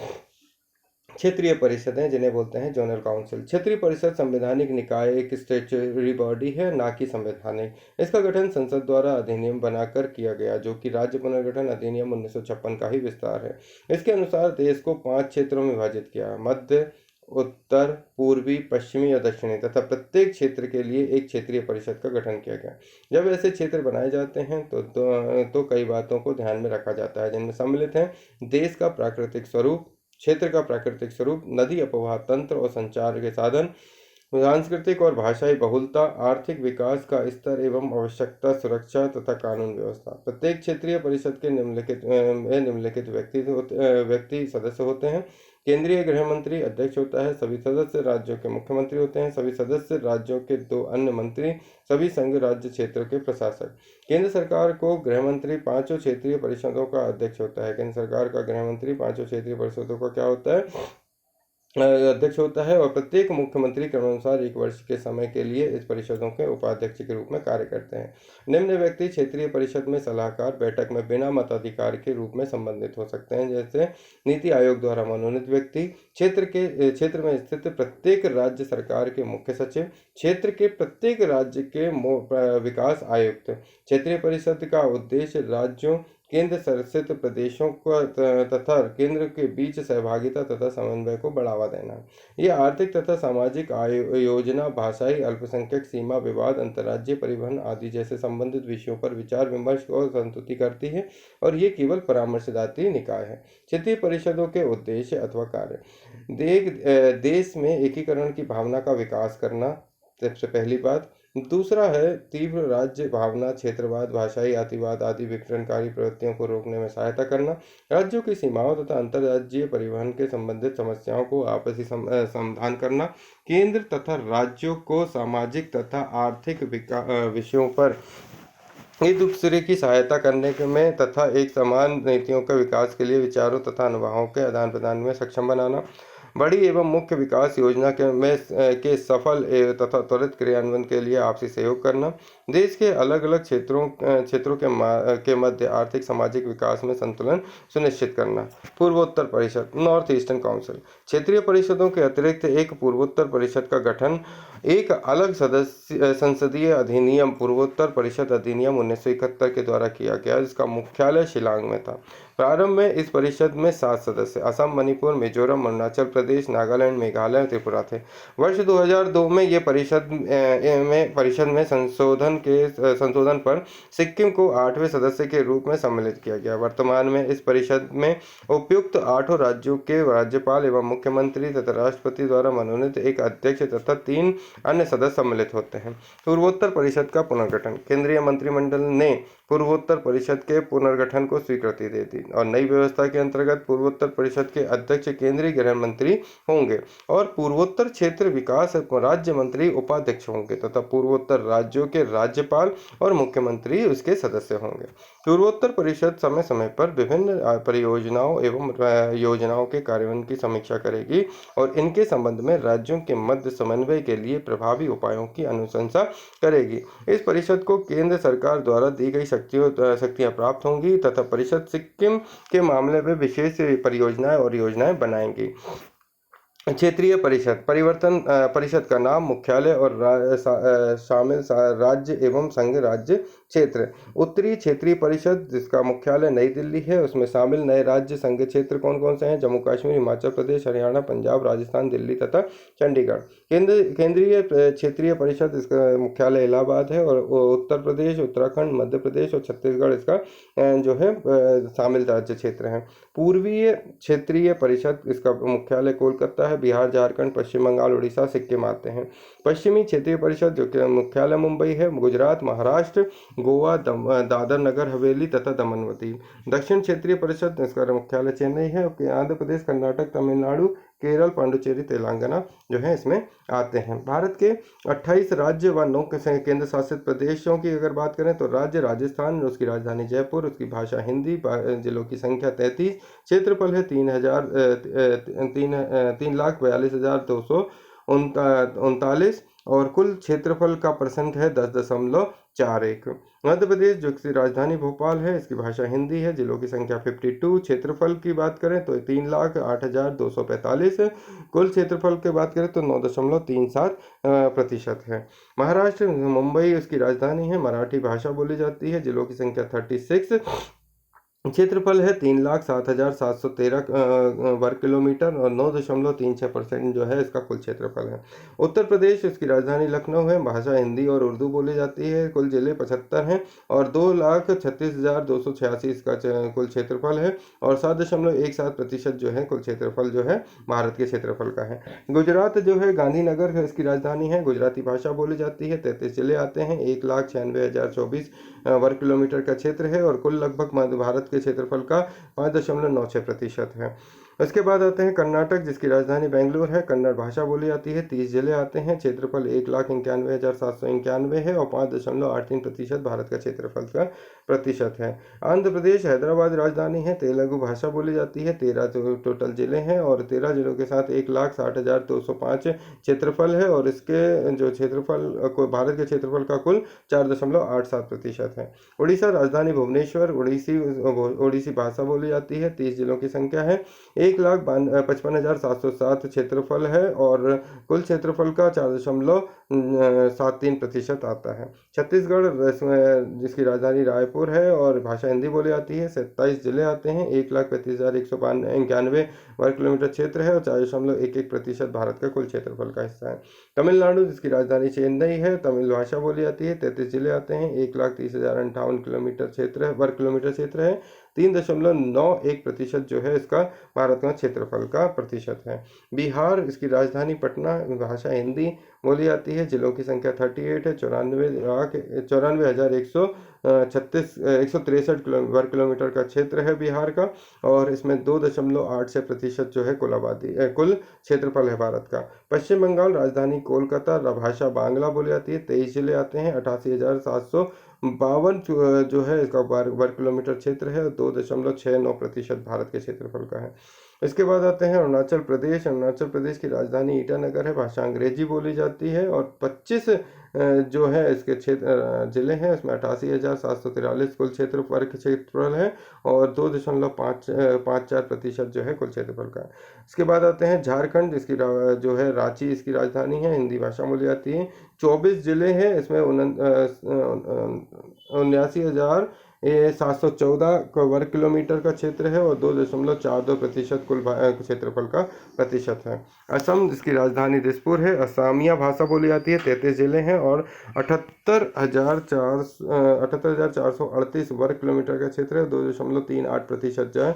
क्षेत्रीय परिषदें, जिन्हें बोलते हैं जोनल काउंसिल। क्षेत्रीय परिषद संवैधानिक निकाय एक स्टैट्यूटरी बॉडी है, ना कि संवैधानिक। इसका गठन संसद द्वारा अधिनियम बनाकर किया गया, जो कि राज्य पुनर्गठन अधिनियम 1956 का ही विस्तार है। इसके अनुसार देश को 5 क्षेत्रों में विभाजित किया: मध्य, उत्तर, पूर्वी, पश्चिमी या दक्षिणी, तथा प्रत्येक क्षेत्र के लिए एक क्षेत्रीय परिषद का गठन किया गया। जब ऐसे क्षेत्र बनाए जाते हैं तो कई बातों को ध्यान में रखा जाता है, जिनमें सम्मिलित हैं देश का प्राकृतिक स्वरूप, क्षेत्र का प्राकृतिक स्वरूप, नदी अपवाह तंत्र और संचार के साधन, सांस्कृतिक और भाषाई बहुलता, आर्थिक विकास का स्तर एवं आवश्यकता, सुरक्षा तथा कानून व्यवस्था। प्रत्येक क्षेत्रीय परिषद के निम्नलिखित व्यक्ति सदस्य होते हैं: केंद्रीय गृह मंत्री अध्यक्ष होता है। सभी सदस्य राज्यों के मुख्यमंत्री होते हैं। सभी सदस्य राज्यों के 2 अन्य मंत्री, सभी संघ राज्य क्षेत्र के प्रशासक। केंद्र सरकार को गृह मंत्री 5 क्षेत्रीय परिषदों का अध्यक्ष होता है। केंद्र सरकार का गृह मंत्री 5 क्षेत्रीय परिषदों का क्या होता है? अध्यक्ष होता है। और प्रत्येक मुख्यमंत्री क्रमानुसार 1 वर्ष के समय के लिए इस परिषदों के उपाध्यक्ष के रूप में कार्य करते हैं। निम्न व्यक्ति क्षेत्रीय परिषद में सलाहकार बैठक में बिना मताधिकार के रूप में संबंधित हो सकते हैं, जैसे नीति आयोग द्वारा मनोनीत व्यक्ति, क्षेत्र में स्थित प्रत्येक राज्य सरकार के मुख्य सचिव, क्षेत्र के प्रत्येक राज्य के विकास आयुक्त। क्षेत्रीय परिषद का उद्देश्य राज्यों, केंद्र शासित प्रदेशों को तथा केंद्र के बीच सहभागिता तथा समन्वय को बढ़ावा देना। ये आर्थिक तथा सामाजिक योजना, भाषाई अल्पसंख्यक सीमा विवाद, अंतर्राज्यीय परिवहन आदि जैसे संबंधित विषयों पर विचार विमर्श और संस्तुति करती है और ये केवल परामर्शदात्री निकाय है। क्षेत्रीय परिषदों के उद्देश्य अथवा कार्य: देश में एकीकरण की भावना का विकास करना, सबसे पहली बात। दूसरा है तीव्र राज्य भावना, क्षेत्रवाद, भाषाई अतिवाद आदि विघटनकारी प्रवृत्तियों को रोकने में सहायता करना। राज्यों की सीमाओं तथा अंतर्राज्यीय परिवहन के संबंधित समस्याओं को आपसी समाधान करना। केंद्र तथा राज्यों को सामाजिक तथा आर्थिक विषयों पर एक दूसरे की सहायता करने में तथा एक समान नीतियों के विकास के लिए विचारों तथा अनुभवों के आदान प्रदान में सक्षम बनाना। बड़ी एवं मुख्य विकास योजना के सफल तथा त्वरित क्रियान्वयन के लिए आपसी सहयोग करना। देश के अलग अलग क्षेत्रों के मध्य आर्थिक सामाजिक विकास में संतुलन सुनिश्चित करना। पूर्वोत्तर परिषद, नॉर्थ ईस्टर्न काउंसिल। क्षेत्रीय परिषदों के अतिरिक्त एक पूर्वोत्तर परिषद का गठन एक अलग संसदीय अधिनियम, पूर्वोत्तर परिषद अधिनियम 1971 के द्वारा किया गया, जिसका मुख्यालय शिलांग में था। प्रारंभ में इस परिषद में 7 सदस्य असम, मणिपुर, मिजोरम, अरुणाचल प्रदेश, नागालैंड, मेघालय और त्रिपुरा थे। वर्ष 2002 में ये परिषद में संशोधन पर सिक्किम को 8वें सदस्य के रूप में सम्मिलित किया गया। वर्तमान में इस परिषद में उपयुक्त 8 राज्यों के राज्यपाल एवं मुख्यमंत्री तथा राष्ट्रपति द्वारा मनोनीत एक अध्यक्ष तथा 3 अन्य सदस्य सम्मिलित होते हैं। पूर्वोत्तर परिषद का पुनर्गठन: केंद्रीय मंत्रिमंडल ने पूर्वोत्तर परिषद के पुनर्गठन को स्वीकृति दे दी और नई व्यवस्था के अंतर्गत पूर्वोत्तर परिषद के अध्यक्ष केंद्रीय गृह मंत्री होंगे और पूर्वोत्तर क्षेत्र विकास राज्य मंत्री उपाध्यक्ष होंगे तथा पूर्वोत्तर राज्यों के राज्यपाल और मुख्यमंत्री उसके सदस्य होंगे। पूर्वोत्तर परिषद समय समय पर विभिन्न परियोजनाओं एवं योजनाओं के कार्यान्वयन की समीक्षा करेगी और इनके संबंध में राज्यों के मध्य समन्वय के लिए प्रभावी उपायों की अनुशंसा करेगी। इस परिषद को केंद्र सरकार द्वारा दी गई शक्तियां प्राप्त होंगी तथा परिषद सिक्किम के मामले में विशेष परियोजनाएं और योजनाएं बनाएंगी। क्षेत्रीय परिषद परिषद का नाम, मुख्यालय और शामिल राज्य एवं संघ राज्य क्षेत्र। उत्तरी क्षेत्रीय परिषद, जिसका मुख्यालय नई दिल्ली है, उसमें शामिल नए राज्य संघ क्षेत्र कौन कौन से हैं? जम्मू कश्मीर, हिमाचल प्रदेश, हरियाणा, पंजाब, राजस्थान, दिल्ली तथा चंडीगढ़। केंद्रीय क्षेत्रीय परिषद, इसका मुख्यालय इलाहाबाद है और उत्तर प्रदेश, उत्तराखंड, मध्य प्रदेश और छत्तीसगढ़ इसका जो है शामिल राज्य क्षेत्र हैं। पूर्वीय क्षेत्रीय परिषद, इसका मुख्यालय कोलकाता है। बिहार, झारखंड, पश्चिम बंगाल, उड़ीसा, सिक्किम आते हैं। पश्चिमी क्षेत्रीय परिषद, जो कि मुख्यालय मुंबई है। गुजरात, महाराष्ट्र, गोवा, दादर नगर हवेली तथा दमनवती। दक्षिण क्षेत्रीय परिषद, इसका मुख्यालय चेन्नई है। आंध्र प्रदेश, कर्नाटक, तमिलनाडु, केरल, पांडुचेरी, तेलंगाना जो है इसमें आते हैं। भारत के 28 राज्य व 9 केंद्र शासित प्रदेशों की अगर बात करें तो राज्य राजस्थान, उसकी राजधानी जयपुर, उसकी भाषा हिंदी, जिलों की संख्या 33, क्षेत्रफल है 3,42,239 और कुल क्षेत्रफल का परसेंट है 10.41। मध्य प्रदेश, जो की राजधानी भोपाल है, इसकी भाषा हिंदी है, जिलों की संख्या 52, क्षेत्रफल की बात करें तो 3,08,245 है, कुल क्षेत्रफल की बात करें तो 9.37% है। महाराष्ट्र, मुंबई उसकी राजधानी है, मराठी भाषा बोली जाती है, जिलों की संख्या 36, क्षेत्रफल है 3,07,713 वर्ग किलोमीटर और 9.36% जो है इसका कुल क्षेत्रफल है। उत्तर प्रदेश, इसकी राजधानी लखनऊ है, भाषा हिंदी और उर्दू बोली जाती है, कुल जिले 75 हैं और 2,36,286 इसका कुल क्षेत्रफल है और 7.17% जो है कुल क्षेत्रफल जो है भारत के क्षेत्रफल का है। गुजरात जो है, गांधीनगर इसकी राजधानी है, गुजराती भाषा बोली जाती है, 33 जिले आते हैं, 1,96,024 वर्ग किलोमीटर का क्षेत्र है और कुल लगभग भारत के क्षेत्रफल का 5.96% है। उसके बाद आते हैं कर्नाटक, जिसकी राजधानी बेंगलुरु है। कन्नड़ भाषा बोली जाती है। 30 जिले आते हैं। क्षेत्रफल 1,91,791 है और 5.83% भारत का क्षेत्रफल का प्रतिशत है। आंध्र प्रदेश हैदराबाद राजधानी है। तेलुगु भाषा बोली जाती है। 13 टोटल जिले हैं और 13 जिलों के साथ 1,60,205 क्षेत्रफल है और इसके जो क्षेत्रफल को भारत के क्षेत्रफल का कुल 4.87% है। उड़ीसा राजधानी भुवनेश्वर, उड़ीसी भाषा बोली जाती है। 30 जिलों की संख्या है। 1,55,707 क्षेत्रफल है और कुल क्षेत्रफल का 4.73% आता है। छत्तीसगढ़ जिसकी राजधानी रायपुर है और भाषा हिंदी बोली जाती है। 27 जिले आते हैं। 1,35,191 वर्ग किलोमीटर क्षेत्र है और 4.11% भारत का कुल क्षेत्रफल का हिस्सा है। तमिलनाडु, जिसकी राजधानी चेन्नई है, तमिल भाषा बोली जाती है। 33 जिले आते हैं। 1,30,058 किलोमीटर क्षेत्र है, वर्ग किलोमीटर क्षेत्र है। 3.91% जो है इसका भारत में क्षेत्रफल का प्रतिशत है। बिहार, इसकी राजधानी पटना, भाषा हिंदी बोली जाती है। जिलों की संख्या 38 है। 163 वर्ग किलोमीटर का क्षेत्र है बिहार का और इसमें 2.86% जो है कुल क्षेत्रफल है भारत का। पश्चिम बंगाल, राजधानी कोलकाता, भाषा बांग्ला बोली जाती है। 23 जिले आते हैं। 88,752 जो है इसका वर्ग किलोमीटर क्षेत्र है और 2.69% भारत के क्षेत्रफल का है। इसके बाद आते हैं अरुणाचल प्रदेश। अरुणाचल प्रदेश की राजधानी ईटानगर है। भाषा अंग्रेजी बोली जाती है और 25 जो है इसके जिले हैं। उसमें 88,743 कुल क्षेत्रफल है और 2.54% जो है कुल क्षेत्रफल का है। इसके बाद आते हैं झारखंड, जिसकी जो है रांची इसकी राजधानी है। हिंदी भाषा बोली जाती है। 24 जिले हैं। इसमें 79,714 वर्ग किलोमीटर का क्षेत्र है और 2.42% कुल क्षेत्रफल का प्रतिशत है। असम, जिसकी राजधानी दिसपुर है। असमिया भाषा बोली जाती है। 33 जिले हैं और 78,438 वर्ग किलोमीटर का क्षेत्र है। 2.38% जो है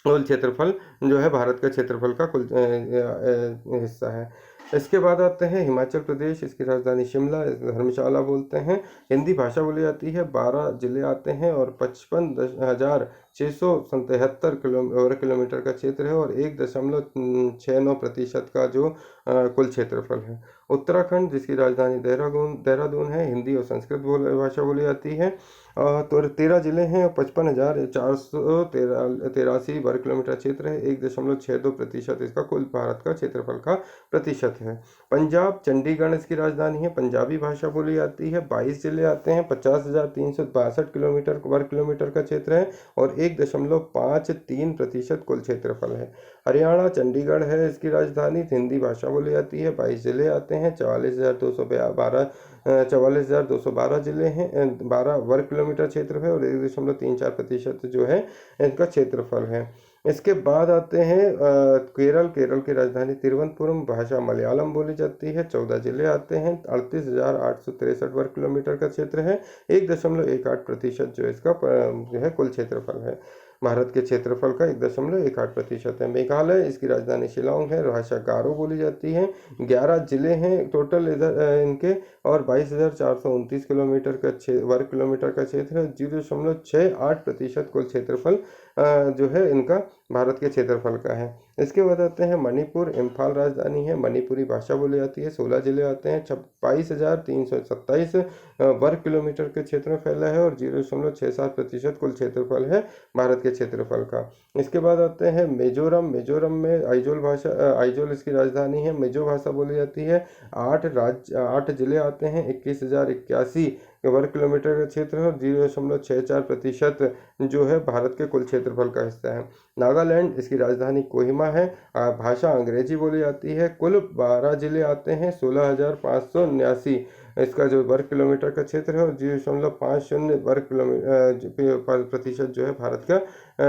कुल क्षेत्रफल जो है भारत का क्षेत्रफल का कुल हिस्सा है। इसके बाद आते हैं हिमाचल प्रदेश, इसकी राजधानी शिमला, धर्मशाला बोलते हैं। हिंदी भाषा बोली जाती है। 12 जिले आते हैं और 55,677 वर्ग किलोमीटर का क्षेत्र है और 1.69% का जो कुल क्षेत्रफल है। उत्तराखंड, जिसकी राजधानी देहरादून है। हिंदी और संस्कृत भाषा बोली जाती है। तो 13 जिले हैं और 55,483 वर्ग किलोमीटर क्षेत्र है। 1.62% इसका कुल भारत का क्षेत्रफल का प्रतिशत है। पंजाब, चंडीगढ़ इसकी राजधानी है। पंजाबी भाषा बोली जाती है। 22 जिले आते हैं। 50,362 वर्ग किलोमीटर का क्षेत्र है और 1.53% कुल क्षेत्रफल है। हरियाणा, चंडीगढ़ है इसकी राजधानी। हिंदी भाषा बोली जाती है। 22 जिले आते हैं। 44,212 जिले हैं। 12 वर्ग किलोमीटर क्षेत्र है और 1.34% जो है इनका क्षेत्रफल है। इसके बाद आते हैं केरल की राजधानी तिरुवनंतपुरम, भाषा मलयालम बोली जाती है। 14 जिले आते हैं। 38,863 वर्ग किलोमीटर का क्षेत्र है। 1.18% जो इसका जो है कुल क्षेत्रफल है। भारत के क्षेत्रफल का 1.18% है। मेघालय, इसकी राजधानी शिलांग है। भाषा गारो बोली जाती है। 11 जिले हैं टोटल इधर इनके और 22,429 वर्ग किलोमीटर का क्षेत्र है। 0.68% कुल क्षेत्रफल जो है इनका भारत के क्षेत्रफल का है। इसके बाद आते हैं मणिपुर, इम्फाल राजधानी है। मणिपुरी भाषा बोली जाती है। 16 जिले आते हैं। 22,327 वर्ग किलोमीटर के क्षेत्र में फैला है और 0.67% कुल क्षेत्रफल है भारत के क्षेत्रफल का। इसके बाद आते हैं मिजोरम में आइजोल इसकी राजधानी है। मिजो भाषा बोली जाती है। 8 जिले आते हैं। 21,081 वर्ग किलोमीटर का क्षेत्र है और 0.64% जो है भारत के कुल क्षेत्रफल का हिस्सा है। नागालैंड, इसकी राजधानी कोहिमा है। भाषा अंग्रेजी बोली जाती है। कुल 12 जिले आते हैं। 16,579 इसका जो वर्ग किलोमीटर का क्षेत्र है और 0.50 वर्ग किलोमीटर प्रतिशत जो है भारत का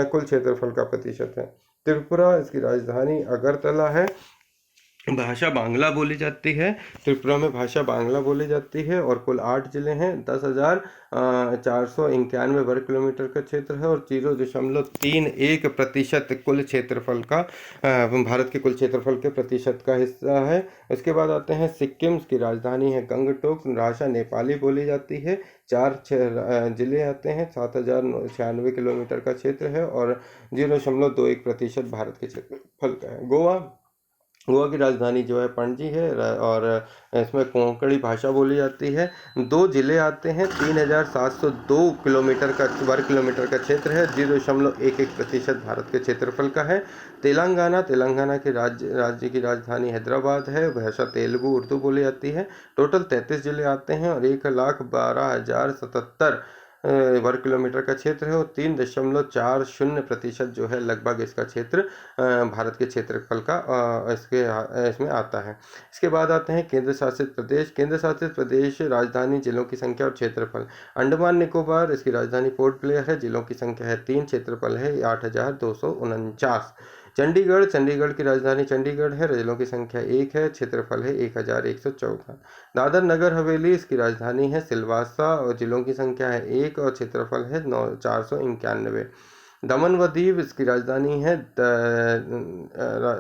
कुल क्षेत्रफल का प्रतिशत है। त्रिपुरा, इसकी राजधानी अगरतला है। भाषा बांग्ला बोली जाती है। त्रिपुरा में भाषा बांग्ला बोली जाती है और कुल 8 जिले हैं। 10,491 वर्ग किलोमीटर का क्षेत्र है और 0.31% कुल क्षेत्रफल का भारत के कुल क्षेत्रफल के प्रतिशत का हिस्सा है। उसके बाद आते हैं सिक्किम की राजधानी है गंगटोक। भाषा नेपाली बोली जाती है। 4 जिले आते हैं। 7,096 किलोमीटर का क्षेत्र है और 0.21% भारत के क्षेत्रफल का है। गोवा की राजधानी जो है पणजी है और इसमें कोंकणी भाषा बोली जाती है। 2 जिले आते हैं। 3,702 वर्ग किलोमीटर का क्षेत्र है। 0.11% भारत के क्षेत्रफल का है। तेलंगाना की राज्य की राजधानी हैदराबाद है। भाषा तेलुगु उर्दू बोली जाती है। टोटल 33 जिले आते हैं और 1,12,077 वर्ग किलोमीटर का क्षेत्र है और 3.40% जो है लगभग इसका क्षेत्र भारत के क्षेत्रफल का इसमें आता है। इसके बाद आते हैं केंद्र शासित प्रदेश। केंद्र शासित प्रदेश राजधानी, जिलों की संख्या और क्षेत्रफल। अंडमान निकोबार, इसकी राजधानी पोर्ट ब्लेयर है। जिलों की संख्या है 3, क्षेत्रफल है 8,249। चंडीगढ़ की राजधानी चंडीगढ़ है। जिलों की संख्या 1 है। क्षेत्रफल है 1,114। दादर नगर हवेली, इसकी राजधानी है सिलवासा और जिलों की संख्या है 1 और क्षेत्रफल है 491। दमन व दीव, इसकी राजधानी है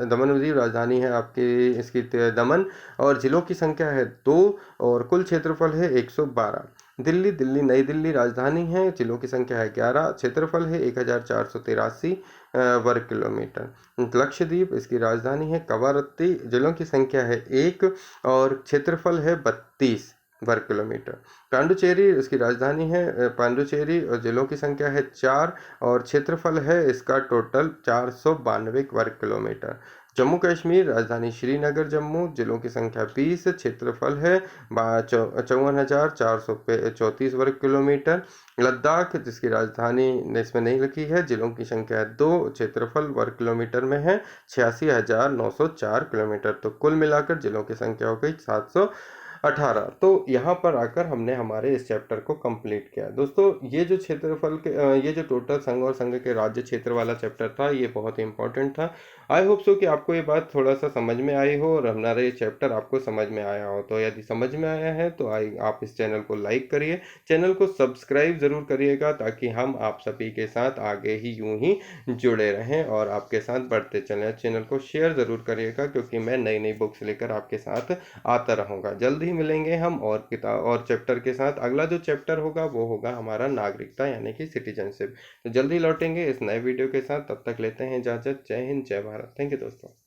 दमन व दीव राजधानी है आपकी इसकी दमन और जिलों की संख्या है 2 और कुल क्षेत्रफल है 112। दिल्ली नई दिल्ली राजधानी है। जिलों की संख्या है 11, क्षेत्रफल है 1,483 वर्ग किलोमीटर। लक्षद्वीप, इसकी राजधानी है कवारत्ती। जिलों की संख्या है 1 और क्षेत्रफल है 32 वर्ग किलोमीटर। पांडुचेरी, इसकी राजधानी है पांडुचेरी और जिलों की संख्या है 4 और क्षेत्रफल है इसका टोटल 492 वर्ग किलोमीटर। जम्मू कश्मीर, राजधानी श्रीनगर जम्मू। जिलों की संख्या 20, क्षेत्रफल है 54,434 वर्ग किलोमीटर। लद्दाख, जिसकी राजधानी इसमें नहीं लिखी है। जिलों की संख्या है 2, क्षेत्रफल वर्ग किलोमीटर में है 86,904 किलोमीटर। तो कुल मिलाकर जिलों की संख्या हो गई 718। तो यहाँ पर आकर हमने हमारे इस चैप्टर को कंप्लीट किया। दोस्तों, ये जो क्षेत्रफल के ये जो टोटल संघ और संघ के राज्य क्षेत्र वाला चैप्टर था, ये बहुत ही इंपॉर्टेंट था। आई होप सो कि आपको ये बात थोड़ा सा समझ में आई हो और हमारा ये चैप्टर आपको समझ में आया हो। तो यदि समझ में आया है तो आप इस चैनल को लाइक करिए, चैनल को सब्सक्राइब ज़रूर करिएगा ताकि हम आप सभी के साथ आगे ही यूं ही जुड़े रहें और आपके साथ बढ़ते चलें। चैनल को शेयर ज़रूर करिएगा क्योंकि मैं नई नई बुक्स लेकर आपके साथ आता रहूँगा। जल्द ही मिलेंगे हम और किताब और चैप्टर के साथ। अगला जो चैप्टर होगा वो होगा हमारा नागरिकता यानी कि सिटीजनशिप। तो जल्दी लौटेंगे इस नए वीडियो के साथ। तब तक लेते हैं इजाज़त। जय हिंद, जय भारत। थैंक यू दोस्तों।